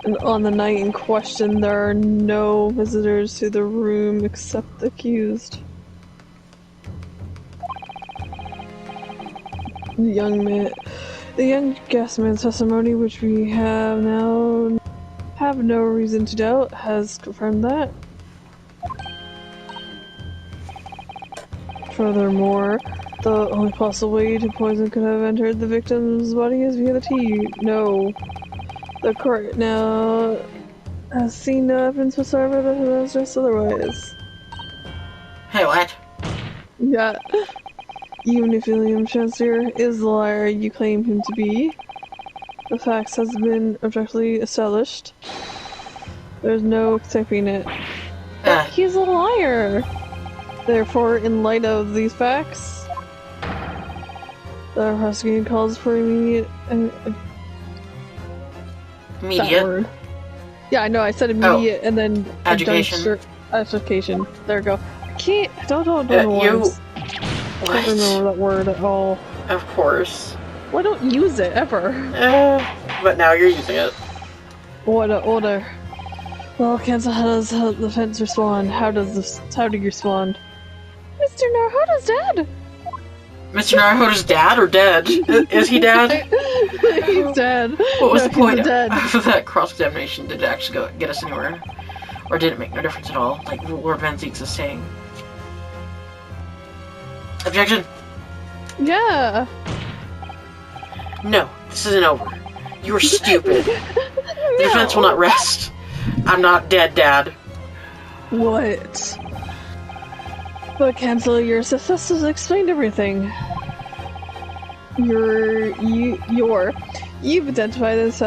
And on the night in question, there are no visitors to the room except the accused. The young gasman's testimony, which we have now have no reason to doubt, has confirmed that. Furthermore, the only possible way to poison could have entered the victim's body is via the tea. No. The court now has seen no evidence whatsoever that has just otherwise. hey, what? Yeah. Even if William Chancellor is the liar you claim him to be, the facts has been objectively established. There's no accepting it. But he's a liar! Therefore, in light of these facts, the prosecution calls for immediate... Immediate? That word. Yeah, I know, I said immediate and then... Education. Education. There we go. I can't... Don't know words. What? I don't remember that word at all. Of course. Well, I don't use it, ever. But now you're using it. Order. Well, Cancel, how does the defense respond? How do you respond? Mr. Naruhodo's dead! Mr. Naruhodo's dad or dead? Is he dead? He's dead. What was the point dead. of that cross-examination? Did it actually get us anywhere? Or did it make no difference at all, like Lord Van Zeeks is saying? Objection! Yeah! No, this isn't over. You are stupid. The defense will not rest. I'm not dead, Dad. What? But Cancel, your successors explained everything. You've identified as He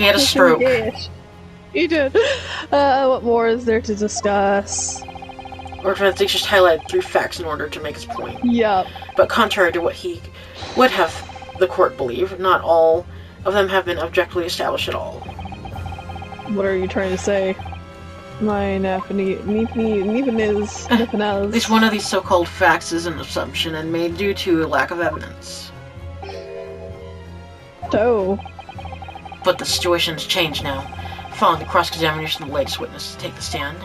had a stroke. You did. What more is there to discuss? Lord Van Zeeks just highlighted through facts in order to make his point. Yep. But contrary to what he would have the court believe, not all of them have been objectively established at all. What are you trying to say? My At least one of these so-called facts is an assumption and made due to a lack of evidence. Oh. But the situation's changed now. Following the cross-examination of the latest witness to take the stand.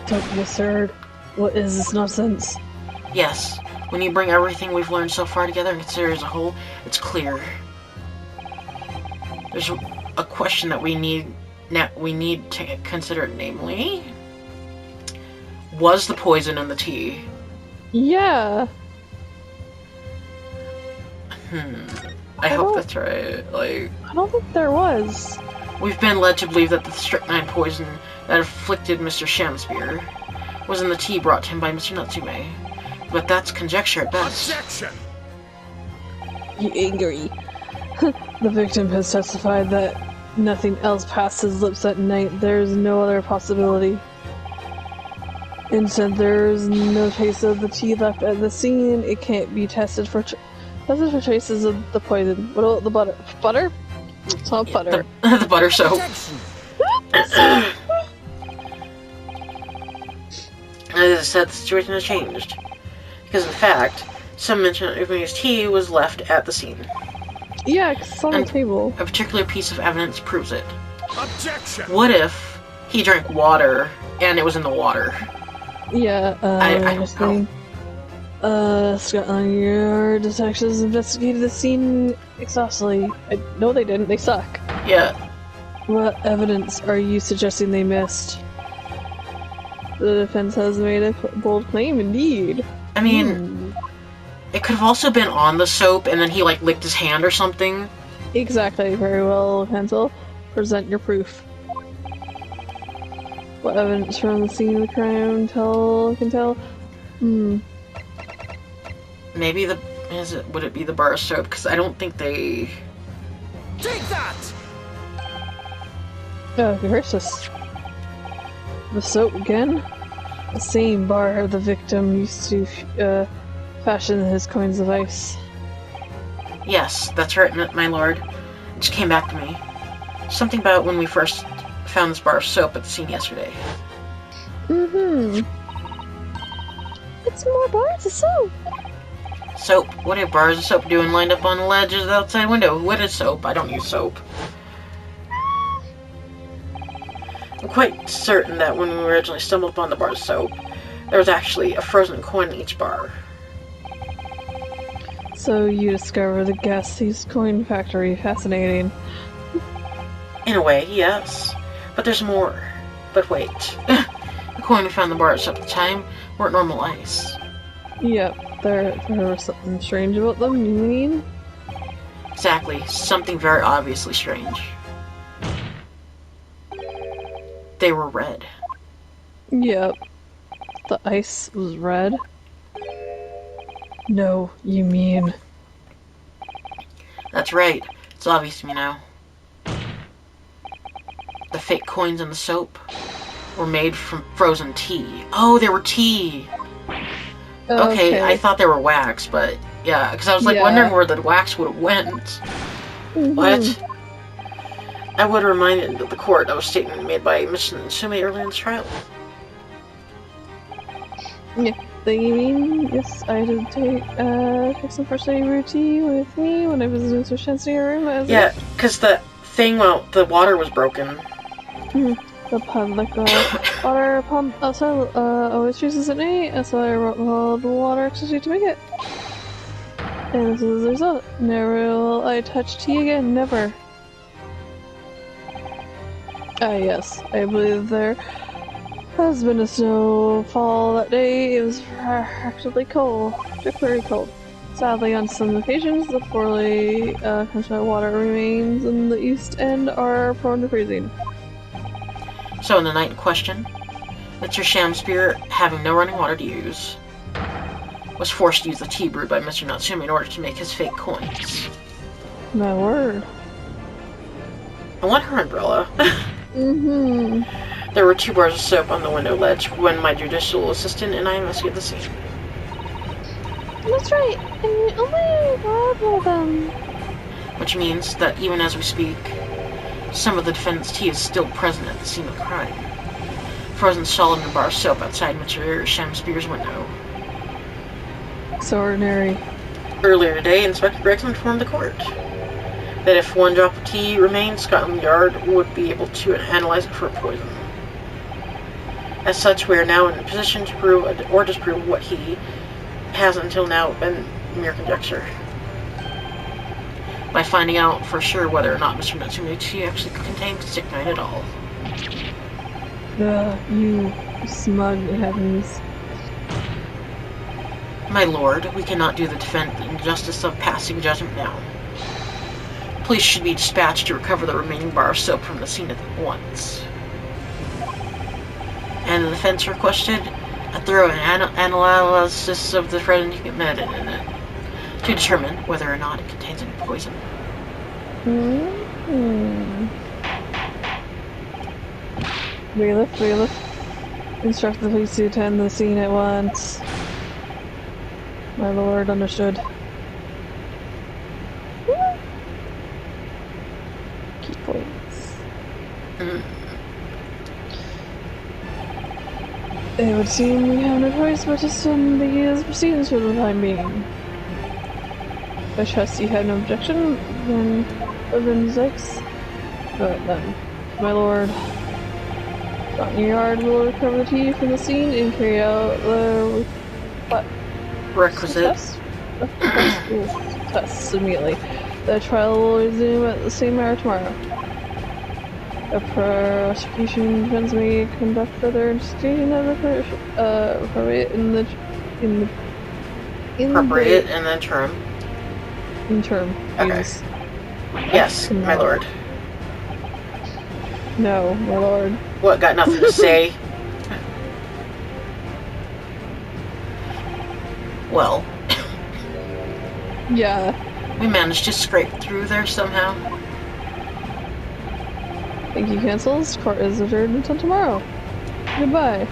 Don't be absurd. What is this nonsense? Yes, when you bring everything we've learned so far together and consider as a whole, it's clear. There's a question that we need to consider, namely, was the poison in the tea? Yeah. I hope that's right. Like, I don't think there was. We've been led to believe that the strychnine poison that afflicted Mr. Shamspear was in the tea brought to him by Mr. Natsume. But that's conjecture at best. Objection! You angry. The victim has testified that nothing else passed his lips that night. There's no other possibility. Instead, there's no trace of the tea left at the scene. It can't be tested for traces of the poison. What about the butter? Butter? It's not butter. The butter soap. As I said, the situation has changed. Because in fact, some mention of Iguani's tea was left at the scene. Yeah, it's on the table. A particular piece of evidence proves it. Objection! What if he drank water and it was in the water? Yeah, I don't know. Scotland Yard detectives investigated the scene exhaustively. No, they didn't. They suck. Yeah. What evidence are you suggesting they missed? The defense has made a bold claim, indeed. I mean, it could have also been on the soap and then he, like, licked his hand or something. Exactly. Very well, Hansel. Present your proof. What evidence from the scene of the crime can tell? Maybe Would it be the bar of soap? Because I don't think they... Take that! Oh, gracious. The soap again? The same bar the victim used to fashion his coins of ice. Yes, that's right, my lord. It just came back to me. Something about when we first found this bar of soap at the scene yesterday. Mm-hmm. It's more bars of soap. Soap? What are bars of soap doing lined up on the ledge of the outside window? What is soap? I don't use soap. I'm quite certain that when we originally stumbled upon the bar of soap, there was actually a frozen coin in each bar. So you discover the gas-seized coin factory. Fascinating. In a way, yes. But there's more. But wait. The coin we found in the bar of soap at the time weren't normal ice. Yep, there was something strange about them, you mean? Exactly. Something very obviously strange. They were red. Yep. The ice was red? No, you mean... That's right. It's obvious to me now. The fake coins in the soap were made from frozen tea. Oh, they were tea! Okay, I thought they were wax, but yeah, because I was like wondering where the wax would have went. What? I would have reminded the court of a statement made by Mr. Natsume earlier in the trial. Yeah, you mean, yes, I did take some fresh brew tea with me when I visited Mr. Shen's room as because the thing, well, the water was broken. The pump, like the water pump outside, always freezes at night, and so I brought all the water extra to make it. And this is the result. Never will I touch tea again, never. Ah, yes, I believe there has been a snowfall that day. It was actually cold, particularly cold. Sadly, on some occasions, the poorly conditioned water remains in the east end are prone to freezing. So in the night in question, Mr. Shamspear, having no running water to use, was forced to use the tea brewed by Mr. Natsume in order to make his fake coins. My word. I want her umbrella. Mm-hmm. There were 2 bars of soap on the window ledge when my judicial assistant and I investigated the scene. That's right, and you only grabbed one of them. Which means that even as we speak, some of the defendant's tea is still present at the scene of the crime. Frozen solid in a bar of soap outside Mr. Shamspear's window. Extraordinary. Earlier today, Inspector Gregson informed the court that if 1 drop of tea remained, Scotland Yard would be able to analyze it for poison. As such, we are now in a position to prove or disprove what he has until now been mere conjecture. By finding out for sure whether or not Mr. Natsume tea actually contained strychnine at all. You smug heavens. My lord, we cannot do the defendant the injustice of passing judgment now. Police should be dispatched to recover the remaining bar of soap from the scene at once. And the defense requested a thorough analysis of the forensic method in it to determine whether or not it contains any poison. Bailiff. Instruct the police to attend the scene at once. My lord, understood. Key points. It would seem we have no choice but to send these proceedings for the time being. I trust you have no objection, then Urban 6. But then, my lord, Scotland Yard will recover the tea from the scene and carry out the requisite tests immediately. The trial will resume at the same hour tomorrow. The prosecution defense may conduct further investigation of the appropriate in the term. In term. Okay. Yes, my lord. No, my lord. What, got nothing to say? Well, Yeah. We managed to scrape through there somehow. Thank you cancels. Court is adjourned until tomorrow. Goodbye.